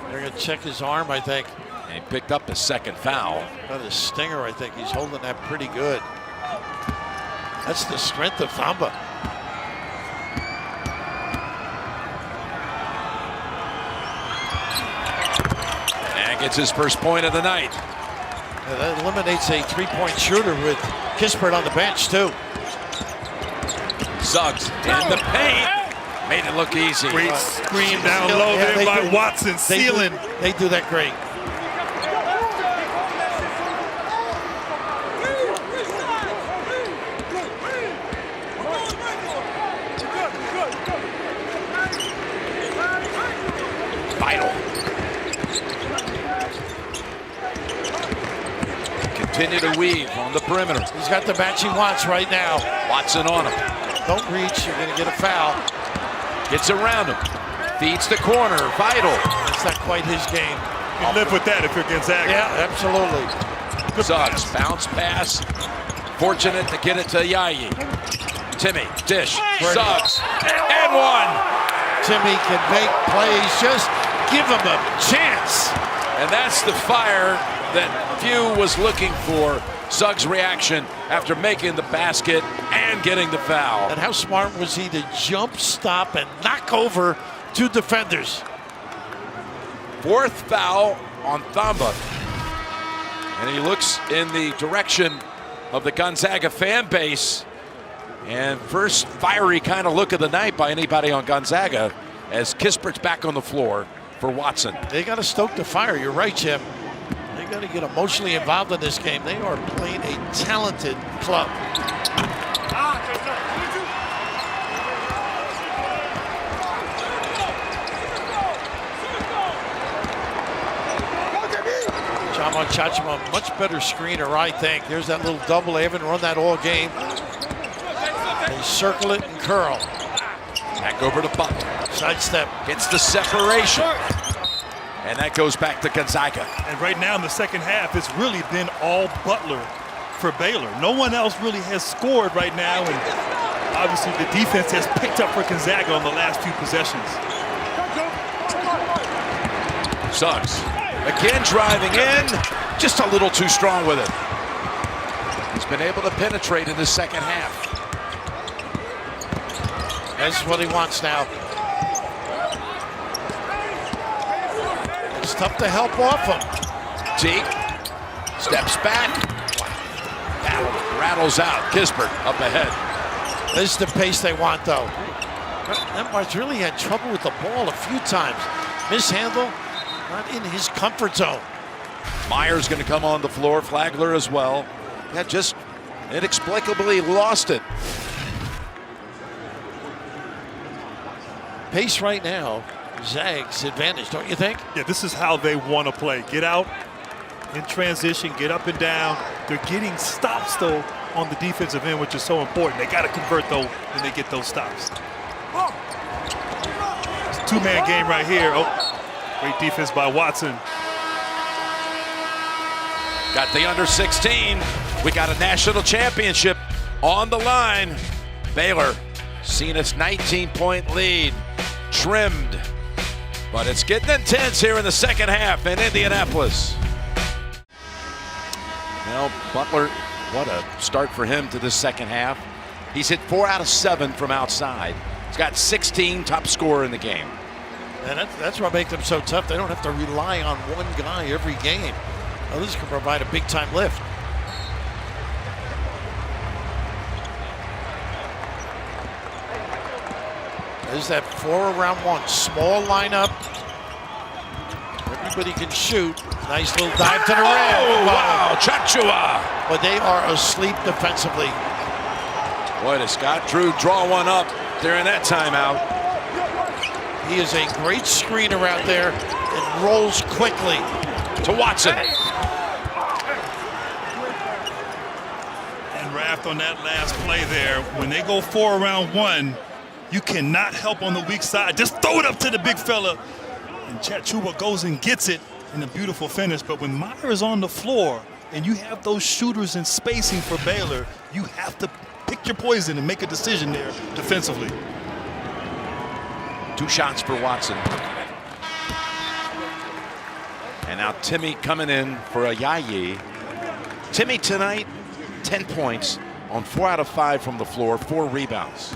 They're going to check his arm, I think. And he picked up his 2nd foul. Got a stinger, I think. He's holding that pretty good. That's the strength of Thamba. And gets his first point of the night. Yeah, that eliminates a 3-point shooter with Kispert on the bench, too. Suggs in the paint. Made it look easy. Great screen down low there by Watson, sealing. They do that great. Vital. Continue to weave on the perimeter. He's got the match he wants right now. Watson on him. Don't reach, you're going to get a foul. Gets around him. Feeds the corner. Vital. It's not quite his game. You live with that if you're Gonzaga. Yeah, absolutely. Suggs, bounce pass. Fortunate to get it to Yayi. Timmy, dish, Suggs, and 1. Timmy can make plays. Just give him a chance. And that's the fire that few was looking for. Suggs' reaction after making the basket and getting the foul. And how smart was he to jump, stop, and knock over 2 defenders? 4th foul on Thamba. And he looks in the direction of the Gonzaga fan base. And first fiery kind of look of the night by anybody on Gonzaga as Kispert's back on the floor for Watson. They got to stoke the fire. You're right, Jim. They got to get emotionally involved in this game. They are playing a talented club. Chama Chachima, much better screener, I think. There's that little double. They haven't run that all game. They circle it and curl. Back over to Butler. Sidestep. Gets the separation. And that goes back to Gonzaga. And right now in the second half, it's really been all Butler for Baylor. No one else really has scored right now. And obviously the defense has picked up for Gonzaga on the last few possessions. Suggs again driving in. Just a little too strong with it. He's been able to penetrate in the second half. That's what he wants now. It's tough to help off him. Teague steps back. Rattles out. Kispert up ahead. This is the pace they want, though. Embar's really had trouble with the ball a few times. Mishandle, not in his comfort zone. Myers going to come on the floor. Flagler as well. Yeah, just inexplicably lost it. Pace right now, Zag's advantage, don't you think? Yeah, this is how they want to play. Get out in transition, get up and down. They're getting stops, though, on the defensive end, which is so important. They got to convert, though, when they get those stops. It's a two-man game right here. Oh, great defense by Watson. Got the under 16. We got a national championship on the line. Baylor seen its 19-point lead trimmed. But it's getting intense here in the second half in Indianapolis. Well, Butler, what a start for him to this second half. He's hit 4 out of 7 from outside. He's got 16, top scorer in the game. And that's what makes them so tough. They don't have to rely on one guy every game. Others can provide a big-time lift. There's that 4 around 1. Small lineup. Everybody can shoot. Nice little dive to the rim. Oh, wow, Chachua. But they are asleep defensively. Boy, does Scott Drew draw one up during that timeout. He is a great screener out there and rolls quickly. To Watson. And Raft on that last play there, when they go 4 around 1, you cannot help on the weak side. Just throw it up to the big fella. And Chachua goes and gets it in a beautiful finish. But when Meyer is on the floor and you have those shooters in spacing for Baylor, you have to pick your poison and make a decision there defensively. 2 shots for Watson. And now Timmy coming in for a Yayi. Timmy tonight, 10 points on 4 out of 5 from the floor, 4 rebounds.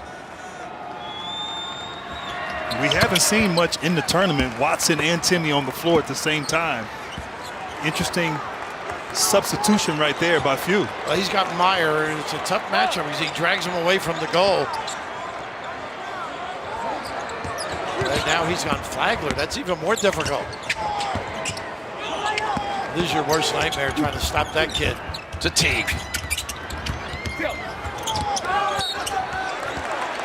We haven't seen much in the tournament, Watson and Timmy on the floor at the same time. Interesting substitution right there by Few. Well, he's got Meyer, and it's a tough matchup because he drags him away from the goal. Right now he's got Flagler. That's even more difficult. This is your worst nightmare, trying to stop that kid. To Teague.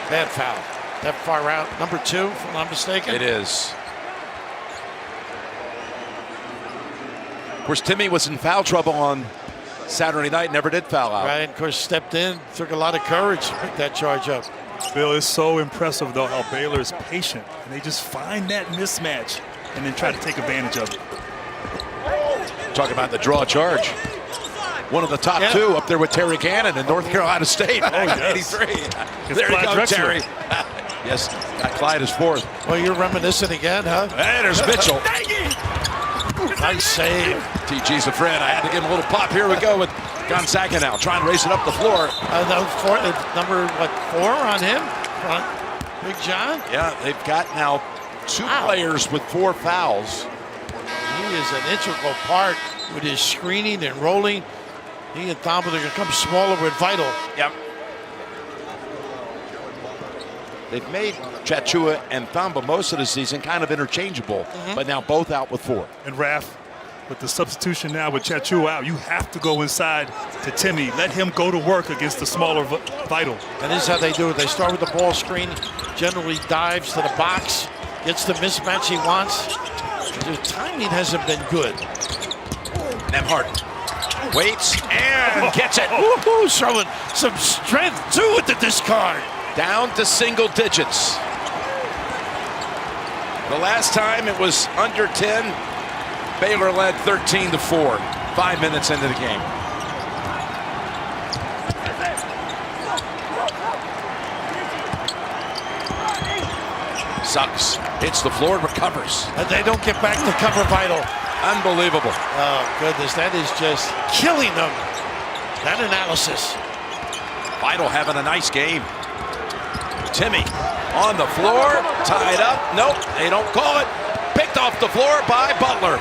Bad foul. That far out, number 2, if I'm not mistaken. It is. Of course, Timmy was in foul trouble on Saturday night, never did foul out. Right, and of course stepped in, took a lot of courage to pick that charge up. Bill, is so impressive, though, how Baylor is patient. And they just find that mismatch and then try to take advantage of it. Talk about the draw charge. One of the top 2 up there with Terry Gannon in North Carolina State back in 83. There you go, Terry. Yes, got Clyde as 4th. Well, you're reminiscent again, huh? And there's Mitchell. Nice save. TG's a friend. I had to give him a little pop. Here we go with Gonzaga now, trying to raise it up the floor. Number, 4 on him? Big John? Yeah, they've got now 2 players with 4 fouls. He is an integral part with his screening and rolling. He and Thamba are going to come smaller with Vital. Yep. They've made Chachua and Thamba most of the season kind of interchangeable, but now both out with 4. And Raph, with the substitution now with Chachua out, you have to go inside to Timmy. Let him go to work against the smaller Vital. And this is how they do it. They start with the ball screen, generally dives to the box, gets the mismatch he wants. The timing hasn't been good. Nembhard waits and gets it. Woohoo, showing some strength too with the discard. Down to single digits. The last time it was under 10. Baylor led 13-4. 5 minutes into the game. Suggs hits the floor and recovers. And they don't get back to cover Vital. Unbelievable. Oh, goodness, that is just killing them. That analysis. Vital having a nice game. Timmy on the floor, tied up. Nope, they don't call it. Picked off the floor by Butler.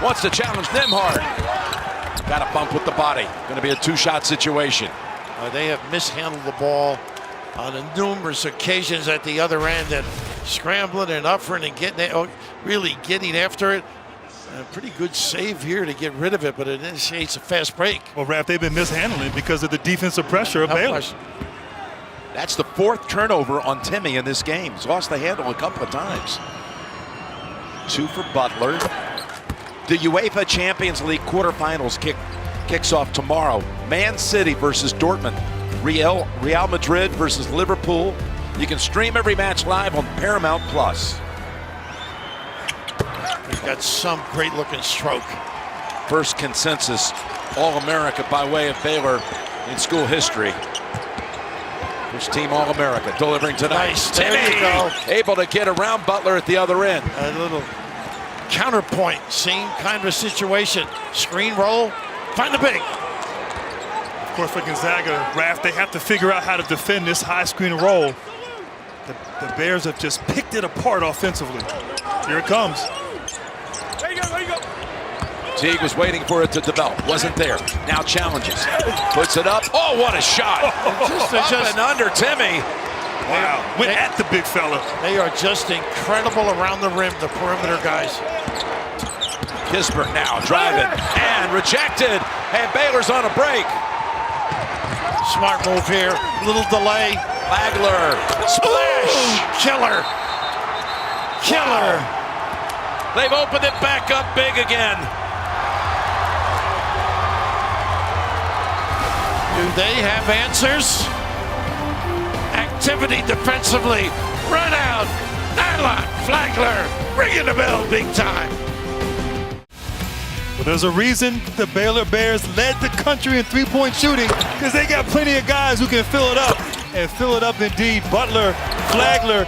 Wants to challenge Nembhard. Got a bump with the body. Going to be a 2-shot situation. They have mishandled the ball on numerous occasions at the other end and scrambling and uppering and really getting after it. A pretty good save here to get rid of it, but it initiates a fast break. Well, Raph, they've been mishandling because of the defensive pressure of Baylor. That's the 4th turnover on Timmy in this game. He's lost the handle a couple of times. 2 for Butler. The UEFA Champions League quarterfinals kicks off tomorrow. Man City versus Dortmund. Real Madrid versus Liverpool. You can stream every match live on Paramount Plus. He's got some great looking stroke. First consensus All-America by way of Baylor in school history. First team All-America delivering tonight. Nice. Timmy There you go. able to get around Butler at the other end. A little counterpoint, same kind of a situation. Screen roll, find the big. Of course, for Gonzaga, Raph, they have to figure out how to defend this high screen roll. The Bears have just picked it apart offensively. Here it comes. Teague was waiting for it to develop. Wasn't there. Now challenges. Puts it up. Oh, what a shot. Up and under Timmy. Wow. Went at the big fella. They are just incredible around the rim, the perimeter guys. Kispert now driving and rejected. And Baylor's on a break. Smart move here. Little delay. Flagler. Splash. Ooh, killer. Killer. They've opened it back up big again. Do they have answers? Activity defensively. Run out. Nylock. Flagler. Ringing the bell big time. Well, there's a reason the Baylor Bears led the country in three-point shooting, because they got plenty of guys who can fill it up, and fill it up indeed. Butler, Flagler,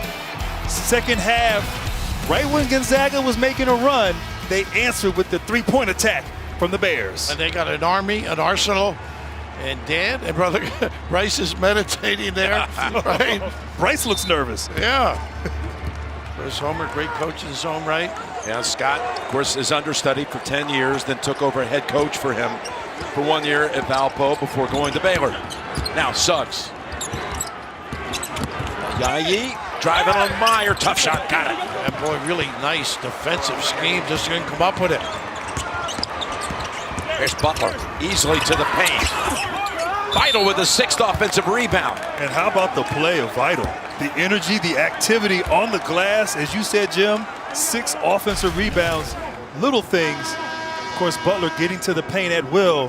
second half, right when Gonzaga was making a run, they answered with the three-point attack from the Bears. And they got an army, an arsenal, and Dan and brother Bryce is meditating there, right? Bryce looks nervous. Yeah. Chris Homer, great coach in his own right. Yeah, Scott, of course, is understudy for 10 years, then took over head coach for him for 1 year at Valpo before going to Baylor. Now Suggs. Yayi driving on Meyer. Tough shot. Got it. That boy, really nice defensive scheme. Just couldn't come up with it. There's Butler. Easily to the paint. Vital with the sixth offensive rebound. And how about the play of Vital? The energy, the activity on the glass. As you said, Jim, 6 offensive rebounds. Little things. Of course, Butler getting to the paint at will.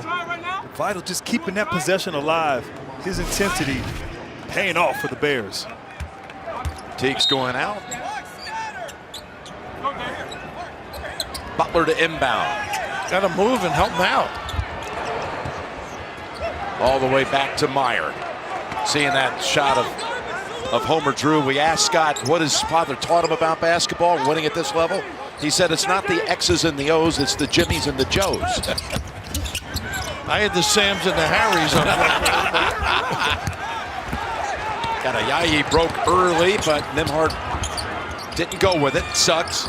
Vital just keeping that possession alive. His intensity paying off for the Bears. Teague's going out. Butler to inbound. Got to move and help him out. All the way back to Meyer. Seeing that shot of Homer Drew. We asked Scott what his father taught him about basketball and winning at this level. He said it's not the X's and the O's, it's the Jimmies and the Joes. I had the Sams and the Harrys on Got a Yayi broke early, but Nimhard didn't go with it. Suggs.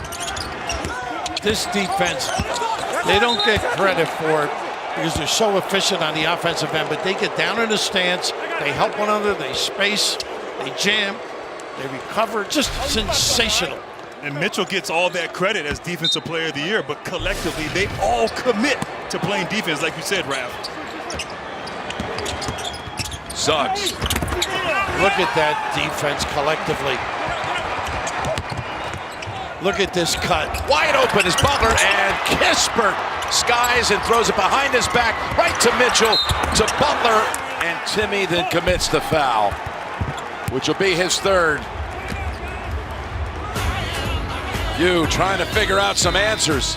This defense, they don't get credit for it because they're so efficient on the offensive end, but they get down in the stance, they help one another, they space, they jam, they recover. Just sensational. And Mitchell gets all that credit as Defensive Player of the Year, but collectively, they all commit to playing defense, like you said, Raph. Suggs. Look at that defense collectively. Look at this cut. Wide open is Butler, and Kispert skies and throws it behind his back, right to Mitchell, to Butler, and Timmy then commits the foul, which will be his third. You trying to figure out some answers.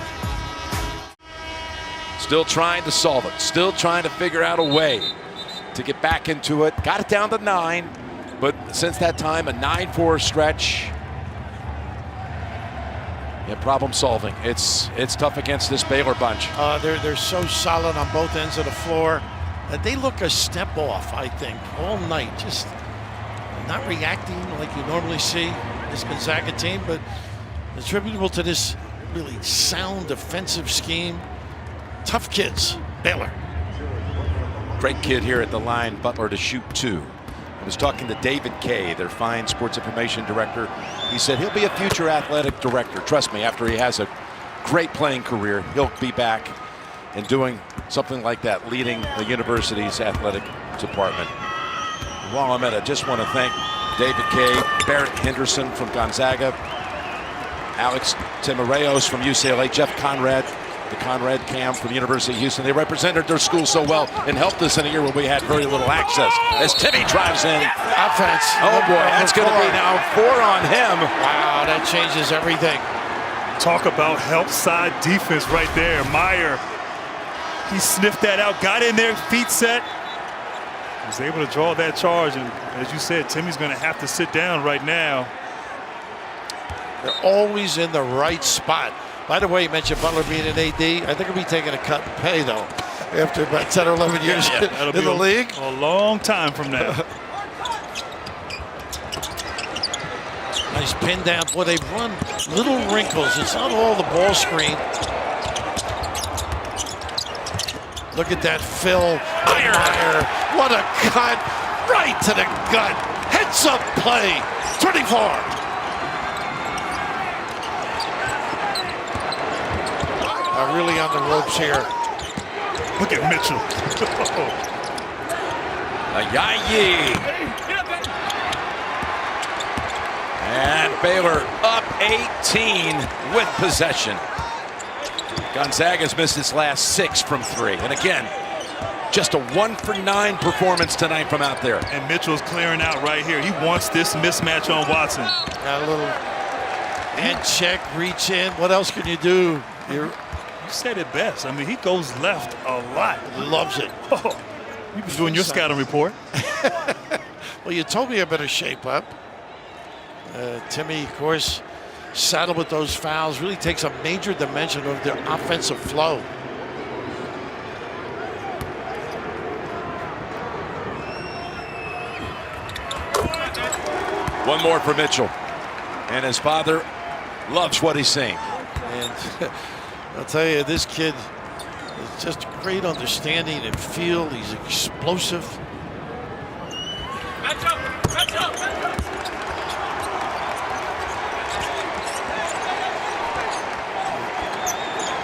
Still trying to solve it. Still trying to figure out a way to get back into it. Got it down to 9, but since that time, a 9-4 stretch. Yeah, problem solving. It's tough against this Baylor bunch. They're so solid on both ends of the floor. They look a step off, I think, all night. Just not reacting like you normally see this Gonzaga team, but attributable to this really sound defensive scheme. Tough kids, Baylor. Great kid here at the line, Butler to shoot 2. I was talking to David Kay, their fine sports information director. He said he'll be a future athletic director. Trust me, after he has a great playing career, he'll be back and doing something like that, leading the university's athletic department. While I'm at it, I just want to thank David Kay, Barrett Henderson from Gonzaga, Alex Timoreos from UCLA, Jeff Conrad the Conrad Cam from the University of Houston. They represented their school so well and helped us in a year when we had very little access. As Timmy drives in. Offense. Oh boy, that's going to be now 4 on him. Wow, that changes everything. Talk about help side defense right there. Meyer, he sniffed that out, got in there, feet set. Was able to draw that charge, and as you said, Timmy's going to have to sit down right now. They're always in the right spot. By the way, you mentioned Butler being an AD. I think he'll be taking a cut in pay, though, after about 10 or 11 years in the league. A long time from now. Nice pin down. Boy, they've run little wrinkles. It's not all the ball screen. Look at that Phil Meyer. What a cut. Right to the gut. Heads up play. 24. Really on the ropes here. Look at Mitchell. Ayayi. And Baylor up 18 with possession. Gonzaga's missed its last 6 from 3. And again, just a 1 for 9 performance tonight from out there. And Mitchell's clearing out right here. He wants this mismatch on Watson. Got a little hand check, reach in. What else can you do? You said it best. I mean, he goes left a lot. Loves it. Oh, you've been doing your scouting report. Well, you told me I better shape up. Timmy, of course, saddled with those fouls, really takes a major dimension of their offensive flow. One more for Mitchell. And his father loves what he's seeing. And I'll tell you, this kid is just a great understanding and feel. He's explosive.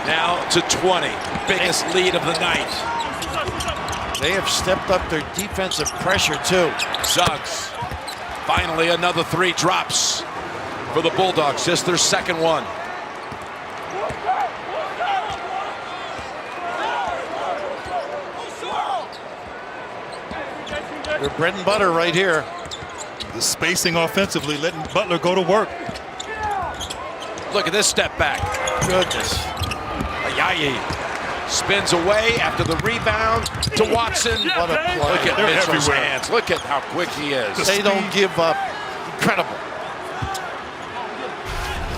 Now to 20, biggest lead of the night. They have stepped up their defensive pressure too. Suggs, finally another 3 drops for the Bulldogs, just their second one. Their bread and butter right here. The spacing offensively, letting Butler go to work. Look at this step back. Goodness. Ayayi spins away after the rebound to Watson. What a play. Look at They're Mitchell's everywhere. hands. Look at how quick he is. They don't give up. Incredible.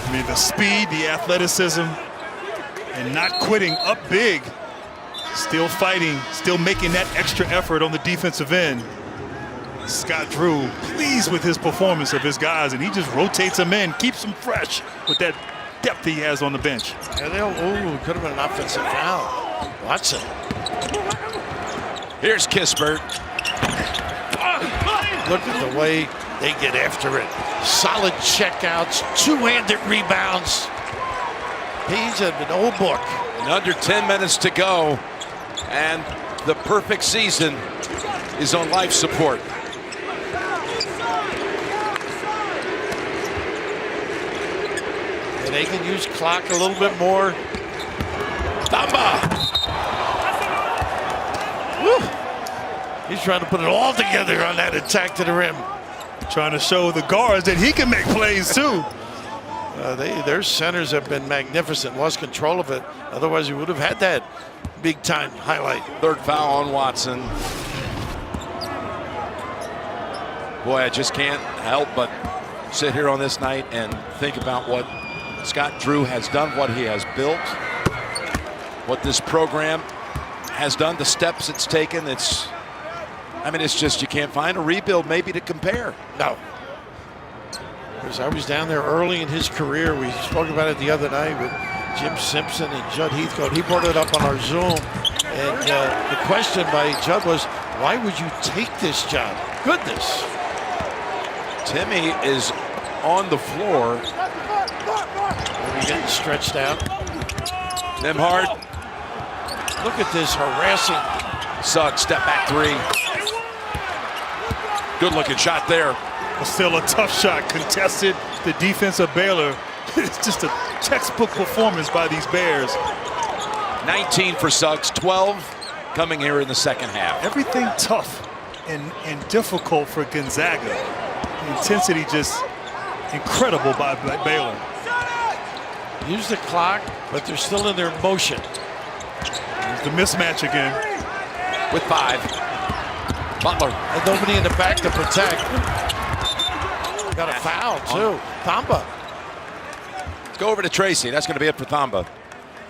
I mean, the speed, the athleticism, and not quitting up big. Still fighting, still making that extra effort on the defensive end. Scott Drew pleased with his performance of his guys, and he just rotates them in, keeps them fresh with that depth he has on the bench. And could have been an offensive foul. Watson. Here's Kispert. Look at the way they get after it. Solid checkouts, 2-handed rebounds. He's an old book. And under 10 minutes to go, and the perfect season is on life support. And they can use clock a little bit more. Thamba. Woo. He's trying to put it all together on that attack to the rim. Trying to show the guards that he can make plays too. Their centers have been magnificent, lost control of it. Otherwise, we would have had that big-time highlight. Third foul on Watson. Boy, I just can't help but sit here on this night and think about what Scott Drew has done, what he has built, what this program has done, the steps it's taken. I mean, it's just you can't find a rebuild maybe to compare. No. Because I was down there early in his career. We spoke about it the other night with Jim Simpson and Judd Heathcote. He brought it up on our Zoom. And the question by Judd was, why would you take this job? Goodness. Timmy is on the floor. He's getting stretched out. Nembhard. Look at this harassing. Suggs, step back 3. Good looking shot there. Still a tough shot, contested. The defense of Baylor. It's just a textbook performance by these Bears. 19 for Suggs, 12 coming here in the second half. Everything tough and difficult for Gonzaga. The intensity just incredible by Baylor. Use the clock, but they're still in their motion. There's the mismatch again. With 5. Butler. And nobody in the back to protect. Got a foul, too. Thamba. Go over to Tracy. That's going to be it for Thamba.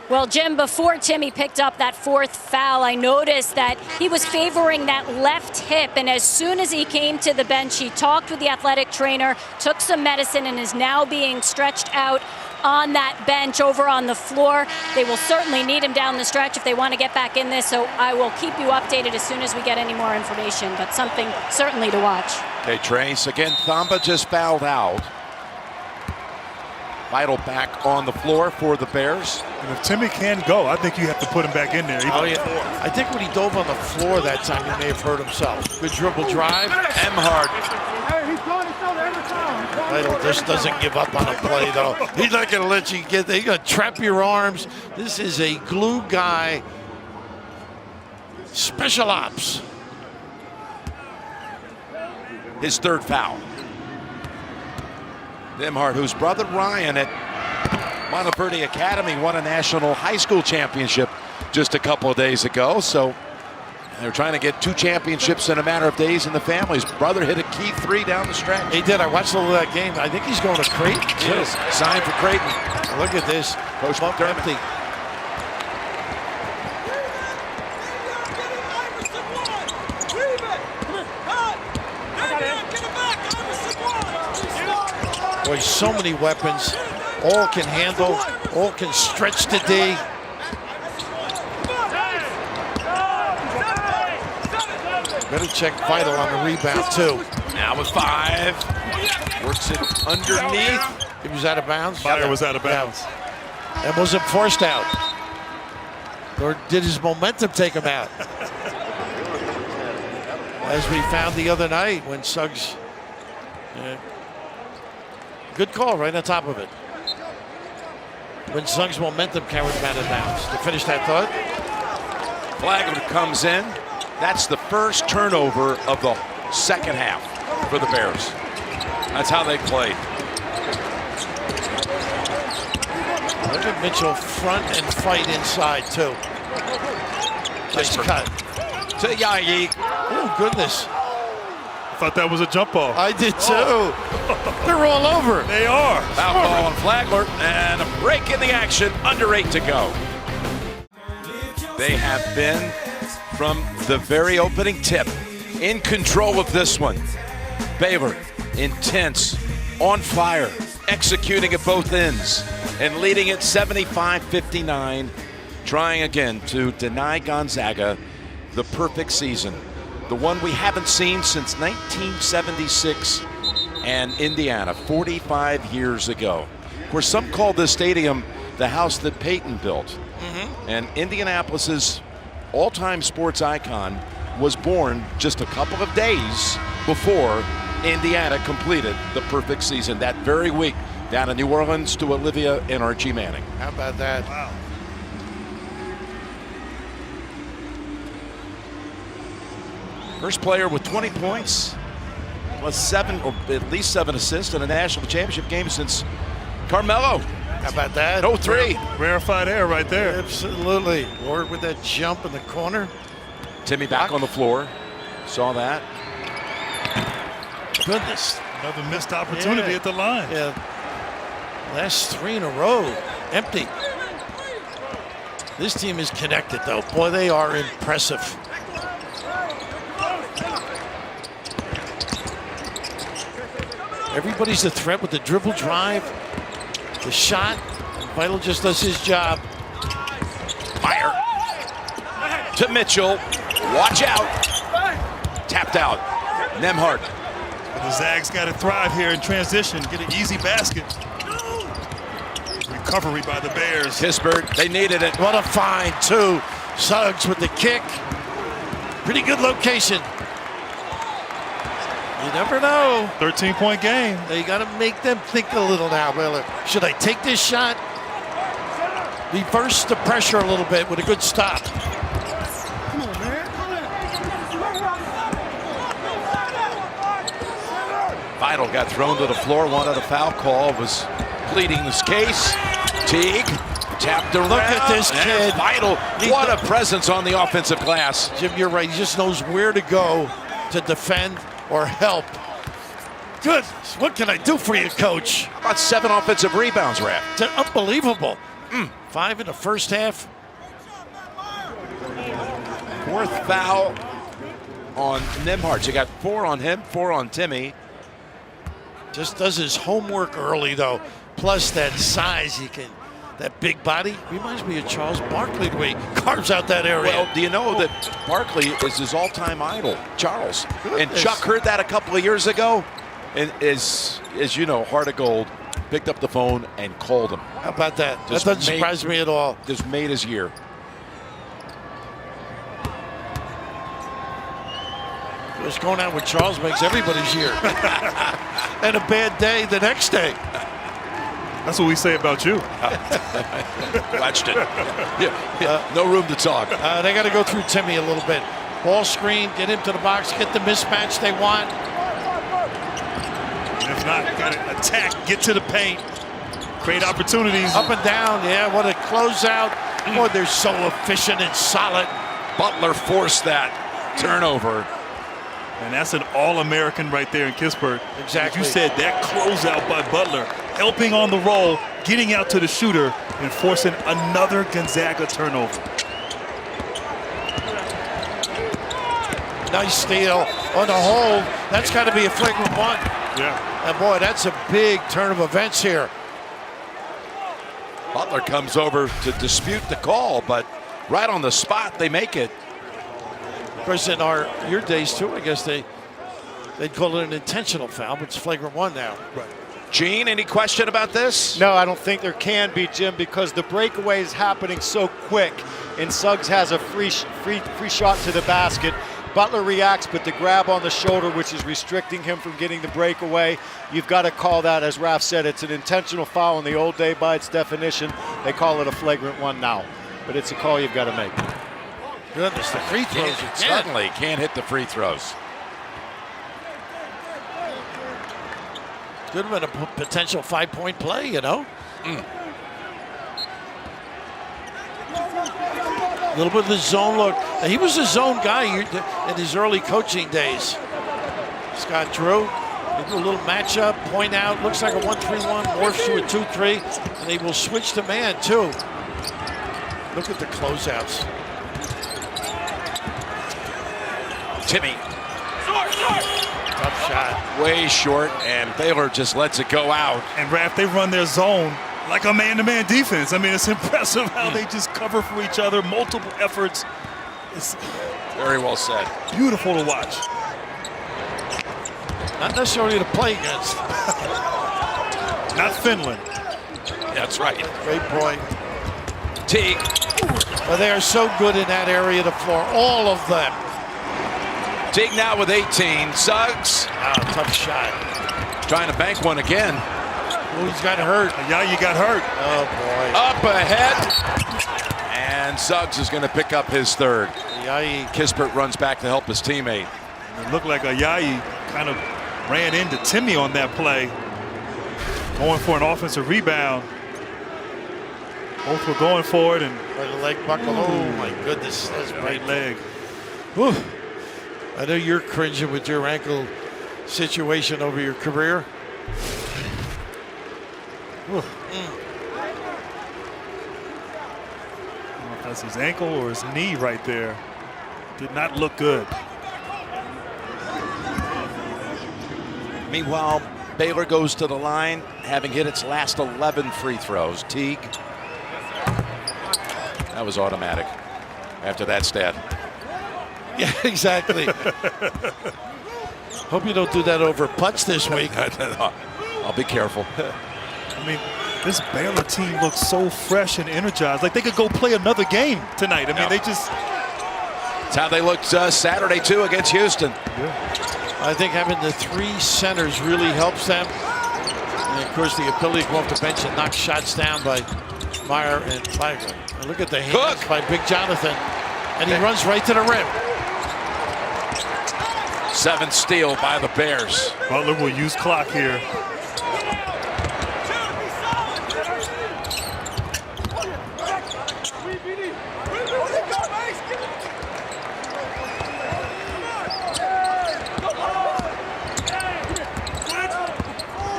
Well, Jim, before Timmy picked up that 4th foul, I noticed that he was favoring that left hip, and as soon as he came to the bench, he talked with the athletic trainer, took some medicine, and is now being stretched out on that bench over on the floor. They will certainly need him down the stretch if they want to get back in this, so I will keep you updated as soon as we get any more information, but something certainly to watch. Okay, Trace. Again, Thamba just fouled out. Vital back on the floor for the Bears. And if Timmy can go, I think you have to put him back in there. Yeah. I think when he dove on the floor that time, he may have hurt himself. Good dribble drive. Emhart. Vital just doesn't give up on a play, though. He's not going to let you get there. He's going to trap your arms. This is a glue guy. Special ops. His 3rd foul. Emhart, whose brother Ryan at Monteverde Academy won a national high school championship just a couple of days ago. So they're trying to get 2 championships in a matter of days in the family. His brother hit a key 3 down the stretch. He did. I watched a little of that game. I think he's going to Creighton, too. Yes. Signed for Creighton. Look at this. Coach Bump empty. Boy, so many weapons. All can handle. All can stretch the D. Better check Vital on the rebound, too. Now with 5. Works it underneath. He was out of bounds. Fire was out of bounds. Yeah. And wasn't forced out. Or did his momentum take him out? As we found the other night when Suggs... good call right on top of it. When Suggs' momentum carried him out of bounds. To finish that thought. Flagler comes in. That's the first turnover of the second half for the Bears. That's how they played. Look at Mitchell front and fight inside, too. Nice cut. To Yayi. Oh, goodness. I thought that was a jump ball. I did, too. They're all over. They are. Foul ball on Flagler, and a break in the action. Under 8 to go. They have been, from the very opening tip, in control of this one. Baylor, intense, on fire, executing at both ends, and leading it 75-59, trying again to deny Gonzaga the perfect season. The one we haven't seen since 1976 and Indiana, 45 years ago. Of course, some call this stadium the house that Peyton built. And Indianapolis's all-time sports icon was born just a couple of days before Indiana completed the perfect season that very week down in New Orleans to Olivia and Archie Manning. How about that? Wow. First player with 20 points, plus 7, or at least 7 assists in a national championship game since Carmelo. How about that? 03. Rarefied air right there. Absolutely. Ward with that jump in the corner. Timmy back on the floor. Saw that. Goodness. Another missed opportunity at the line. Yeah. Last 3 in a row. Empty. This team is connected, though. Boy, they are impressive. Everybody's a threat with the dribble drive, the shot. Vital just does his job. Fire to Mitchell. Watch out. Tapped out. Nembhard. The Zags got to thrive here in transition. Get an easy basket. Recovery by the Bears. Pittsburgh, they needed it. What a find, too. Suggs with the kick. Pretty good location. You never know. 13-point game. You got to make them think a little now, Baylor. Should I take this shot? reverse the pressure a little bit with a good stop. Vidal got thrown to the floor, wanted a foul call, was pleading his case. Teague tapped around. Look at this kid. Vidal, what a presence on the offensive glass. Jim, you're right. He just knows where to go to defend or help. Goodness, what can I do for you, Coach? How about 7 offensive rebounds, Raph? It's unbelievable. 5 in the first half. 4th foul on Nembhard. So you got 4 on him, 4 on Timmy. Just does his homework early, though. Plus that size, that big body reminds me of Charles Barkley the way he carves out that area. Well, do you know that Barkley is his all-time idol, Charles? Goodness. And Chuck heard that a couple of years ago, and as you know, heart of gold, picked up the phone and called him. How about that? Just That doesn't surprise me at all. Just made his year. Just going out with Charles makes everybody's year. And a bad day the next day. That's what we say about you. Watched it. Yeah, no room to talk. They got to go through Timmy a little bit. Ball screen, get into the box, get the mismatch they want. If not, got to attack, get to the paint, create opportunities. Up and down, yeah, what a closeout. Boy, they're so efficient and solid. Butler forced that turnover. And that's an All-American right there in Kispert. Exactly. As you said, that closeout by Butler, helping on the roll, getting out to the shooter, and forcing another Gonzaga turnover. Nice steal on the hold. That's got to be a flagrant one. Yeah. And boy, that's a big turn of events here. Butler comes over to dispute the call, but right on the spot, they make it. Of course, in your days too, I guess they'd call it an intentional foul, but it's flagrant one now. Right. Gene, any question about this? No, I don't think there can be, Jim, because the breakaway is happening so quick, and Suggs has a free shot to the basket. Butler reacts, but the grab on the shoulder, which is restricting him from getting the breakaway, you've got to call that, as Raph said, it's an intentional foul in the old day by its definition. They call it a flagrant one now, but it's a call you've got to make. Goodness, the free throws again. Suddenly can't hit the free throws. Could have been a potential 5-point play, you know. A little bit of the zone look. Now, he was a zone guy in his early coaching days. Scott Drew, they do a little matchup, point out, looks like a 1-3-1, morphs to a 2-3, and they will switch to man too. Look at the closeouts. Timmy. Tough shot. Way short, and Baylor just lets it go out. And Raph, they run their zone like a man-to-man defense. I mean, it's impressive how they just cover for each other, multiple efforts. It's Very well said. beautiful to watch. Not necessarily to play against. Not Finland. That's right. Great point. Teague. But they are so good in that area of the floor, all of them. Teague now with 18. Suggs Tough shot. trying to bank one again. Oh, he's got hurt. Yeah, you got hurt. Oh, boy. Up ahead. And Suggs is going to pick up his third. Yikes. Kispert runs back to help his teammate. It looked like Ayayi kind of ran into Timmy on that play, going for an offensive rebound. Both were going for it, and By the leg buckle. Oh, my goodness. That's right great. leg. Whew. I know you're cringing with your ankle situation over your career. Whew. I don't know if that's his ankle or his knee right there. Did not look good. Meanwhile, Baylor goes to the line, having hit its last 11 free throws. Teague. That was automatic after that stat. Yeah, exactly. Hope you don't do that over putts this week. I'll be careful. I mean, this Baylor team looks so fresh and energized. Like they could go play another game tonight. I mean, they just... That's how they looked Saturday, too, against Houston. I think having the 3 centers really helps them. And, of course, the ability to go off the bench and knock shots down by Meyer and Tiger. And look at the hands Cook. by Big Jonathan. And he runs right to the rim. 7th steal by the Bears. Butler will use clock here.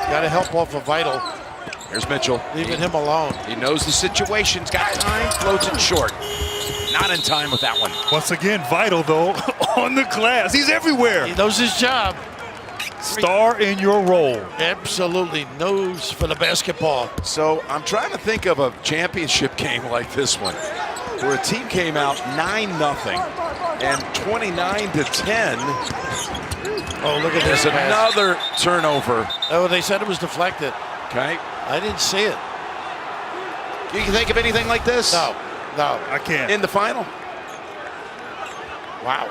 Got to help off of Vital. Here's Mitchell. Leaving him alone. He knows the situation's got time, floats it short. Not in time with that one. Once again, Vital, though, on the glass. He's everywhere. He knows his job. Star in your role. Absolutely knows for the basketball. So I'm trying to think of a championship game like this one, where a team came out 9-0 and 29-10. Oh, look at There's this. another turnover. Oh, they said it was deflected. Okay. I didn't see it. You can think of anything like this? No. I can't. In the final? Wow.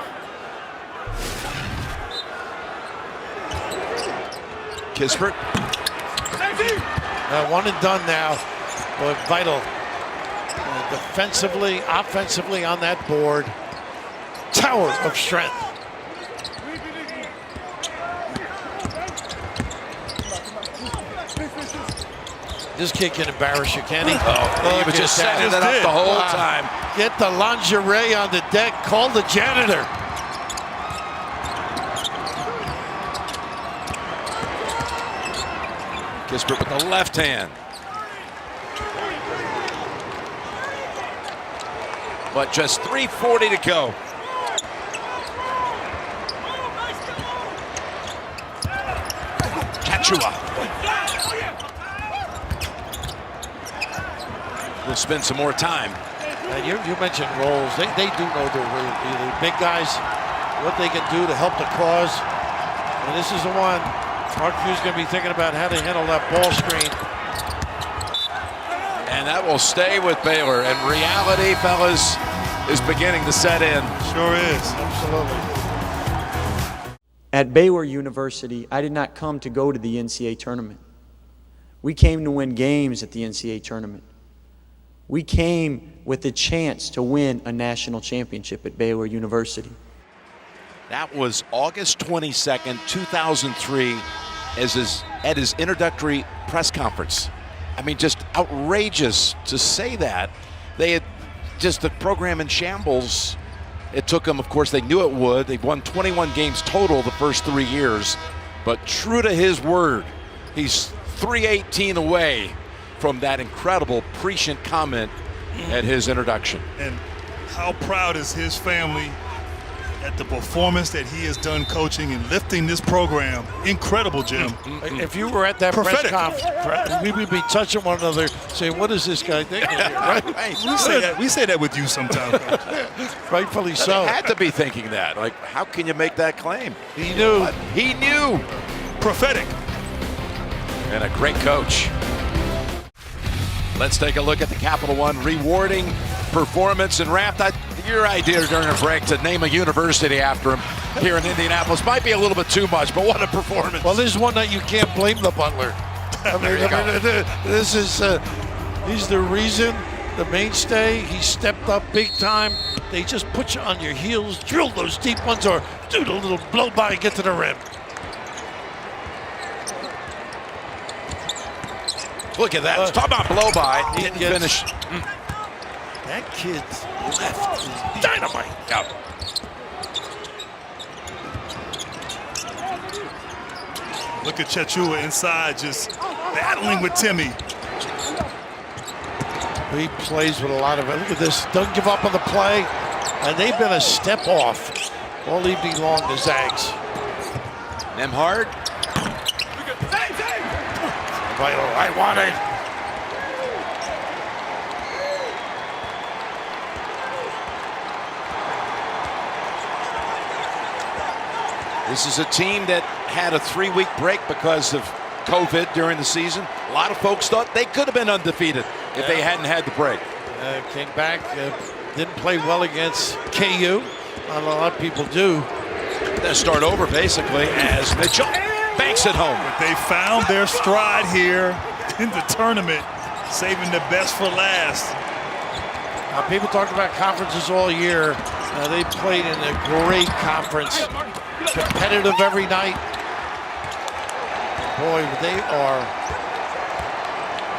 Kispert. One and done now. But Vital. Defensively, offensively on that board. Tower of strength. This kid can embarrass you, can he? He was just setting it up the whole time. Get the lingerie on the deck. Call the janitor. Kispert with the left hand. But just 3:40 to go. Kachua. We'll spend some more time. And you mentioned roles. They do know their role. The big guys, what they can do to help the cause. And this is the one. Mark Few's going to be thinking about how to handle that ball screen. And that will stay with Baylor. And reality, fellas, is beginning to set in. Sure is. Absolutely. At Baylor University, I did not come to go to the NCAA tournament. We came to win games at the NCAA tournament. We came with the chance to win a national championship at Baylor University. That was August 22nd, 2003, at his introductory press conference. I mean, just outrageous to say that. They had just the program in shambles. It took them, of course, they knew it would. They've won 21 games total the first 3 years. But true to his word, he's 318 away from that incredible prescient comment at his introduction. And how proud is his family at the performance that he has done coaching and lifting this program. Incredible, Jim. If you were at that Prophetic. press conference, we would be touching one another, saying, "What is this guy thinking?" Here, right? We say that with you sometimes. Rightfully so. He had to be thinking that. Like, how can you make that claim? He knew. But he knew. Prophetic. And a great coach. Let's take a look at the Capital One rewarding performance and Raft. Your idea during a break to name a university after him here in Indianapolis might be a little bit too much, but what a performance. Well, this is one that you can't blame the Butler. This is, he's the reason, the mainstay. He stepped up big time. They just put you on your heels, drill those deep ones, or do the little blow by and get to the rim. Look at that. Talk about blow by. He didn't gets- finish. That kid's left is dynamite. Out. Look at Chechua inside, just battling with Timmy. He plays with a lot of it. Look at this. Doesn't give up on the play. And they've been a step off all evening long, the Zags. Nemhard. I want it. This is a team that had a 3-week break because of COVID during the season. A lot of folks thought they could have been undefeated if they hadn't had the break. Came back, didn't play well against KU. Not a lot of people do. They start over basically as Mitchell banks it home. They found their stride here in the tournament. Saving the best for last. People talk about conferences all year. They played in a great conference. Competitive every night. Boy, they are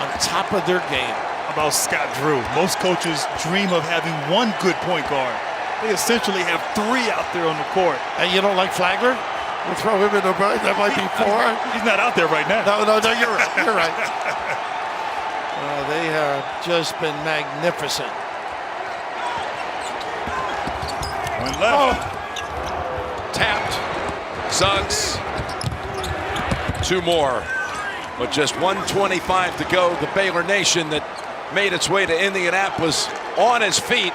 on top of their game. About Scott Drew. Most coaches dream of having one good point guard. They essentially have 3 out there on the court. And you don't like Flagler? We'll throw him in the right. That might be 4. He's not out there right now. No, you're right. You're right. They have just been magnificent. One left. Tapped. Suggs. 2 more. But just 1:25 to go. The Baylor Nation that made its way to Indianapolis on his feet,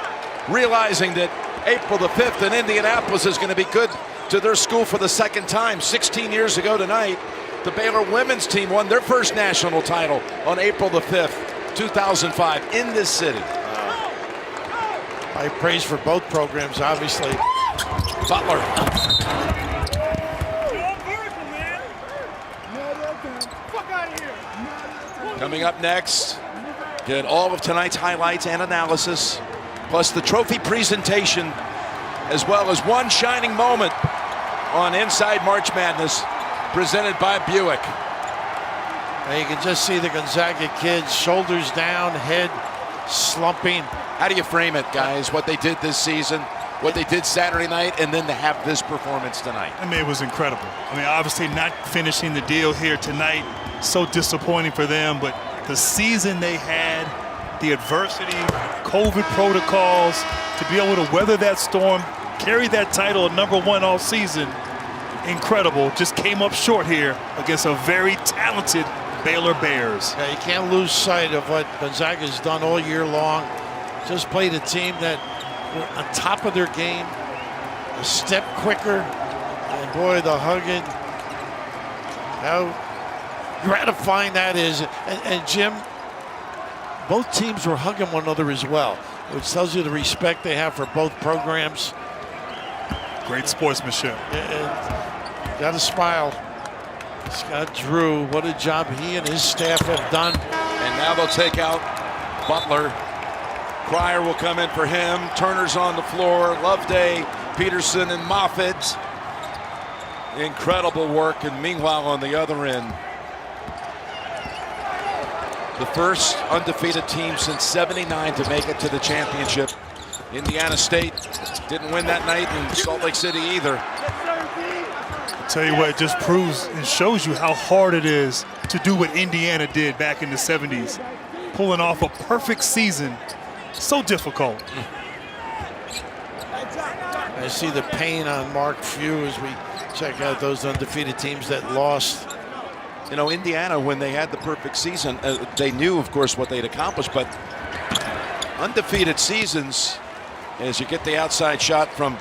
realizing that April the 5th in Indianapolis is going to be good to their school for the second time. 16 years ago tonight, the Baylor women's team won their first national title on April the 5th, 2005 in this city. I praise for both programs, obviously. Butler. Coming up next, get all of tonight's highlights and analysis, plus the trophy presentation, as well as one shining moment on Inside March Madness, presented by Buick. And you can just see the Gonzaga kids, shoulders down, head slumping. How do you frame it, guys? What they did this season, what they did Saturday night, and then to have this performance tonight. I mean, it was incredible. I mean, obviously not finishing the deal here tonight, so disappointing for them, but the season they had, the adversity, COVID protocols, to be able to weather that storm, carry that title of #1 all season, incredible. Just came up short here against a very talented Baylor Bears. Yeah, you can't lose sight of what Gonzaga's done all year long. Just played a team that were on top of their game, a step quicker, and boy, the hugging. How gratifying that is. And Jim, both teams were hugging one another as well, which tells you the respect they have for both programs. Great sportsmanship. Got to smile. Scott Drew, what a job he and his staff have done. And now they'll take out Butler. Cryer will come in for him. Turner's on the floor. Loveday, Peterson, and Moffitt. Incredible work. And meanwhile, on the other end, the first undefeated team since '79 to make it to the championship. Indiana State didn't win that night, and Salt Lake City either. I'll tell you what, it just proves and shows you how hard it is to do what Indiana did back in the '70s. Pulling off a perfect season, so difficult. I see the pain on Mark Few as we check out those undefeated teams that lost. You know, Indiana, when they had the perfect season, they knew, of course, what they'd accomplished, but undefeated seasons, as you get the outside shot from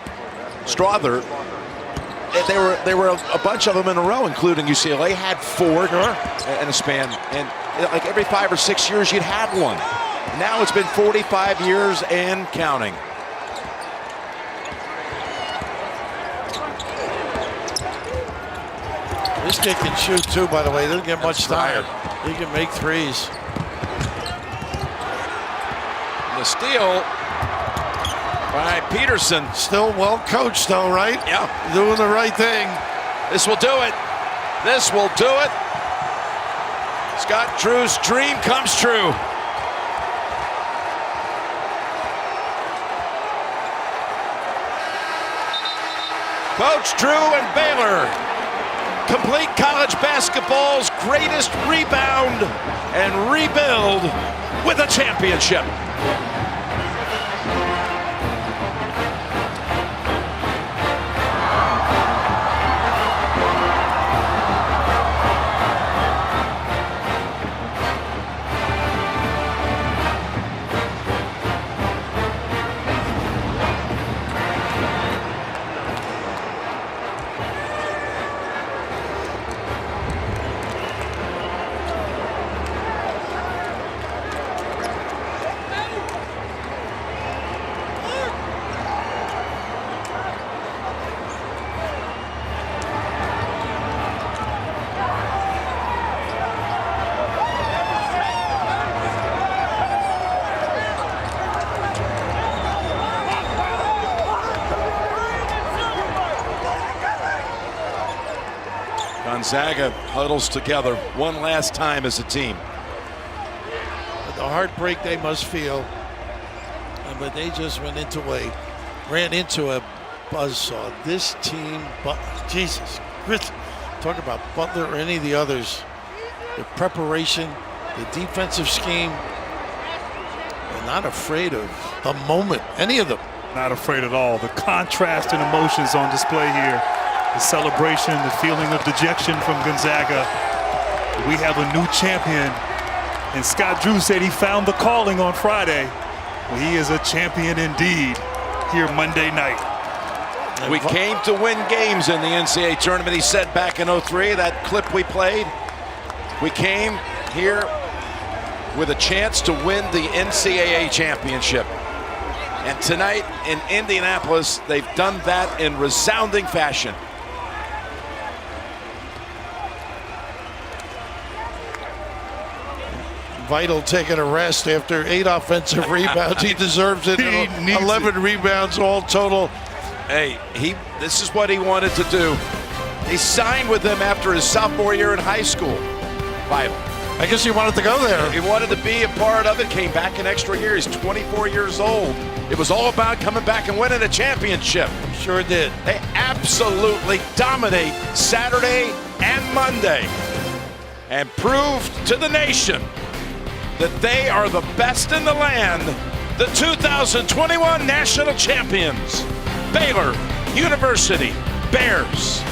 Strother, there were a bunch of them in a row, including UCLA had 4 in a span, and like every 5 or 6 years you'd have one. Now it's been 45 years and counting. This kid can shoot too, by the way. He doesn't get much tired. He can make threes. The steal by Peterson. Still well coached though, right? Yeah. Doing the right thing. This will do it. This will do it. Scott Drew's dream comes true. Coach Drew and Baylor complete college basketball's greatest rebound and rebuild with a championship. Gonzaga huddles together one last time as a team. The heartbreak they must feel, but they just ran into a buzzsaw. This team, Jesus, talk about Butler or any of the others. The preparation, the defensive scheme, they're not afraid of the moment, any of them. Not afraid at all. The contrast in emotions on display here. The celebration, the feeling of dejection from Gonzaga. We have a new champion. And Scott Drew said he found the calling on Friday. Well, he is a champion indeed here Monday night. We came to win games in the NCAA tournament, he said back in '03, that clip we played. We came here with a chance to win the NCAA championship. And tonight in Indianapolis, they've done that in resounding fashion. Vital taking a rest after 8 offensive rebounds. He deserves it. 11 rebounds all total. Hey, this is what he wanted to do. He signed with them after his sophomore year in high school. Vital. I guess he wanted to go there. He wanted to be a part of it, came back an extra year. He's 24 years old. It was all about coming back and winning a championship. Sure did. They absolutely dominate Saturday and Monday and proved to the nation that they are the best in the land, the 2021 national champions, Baylor University Bears.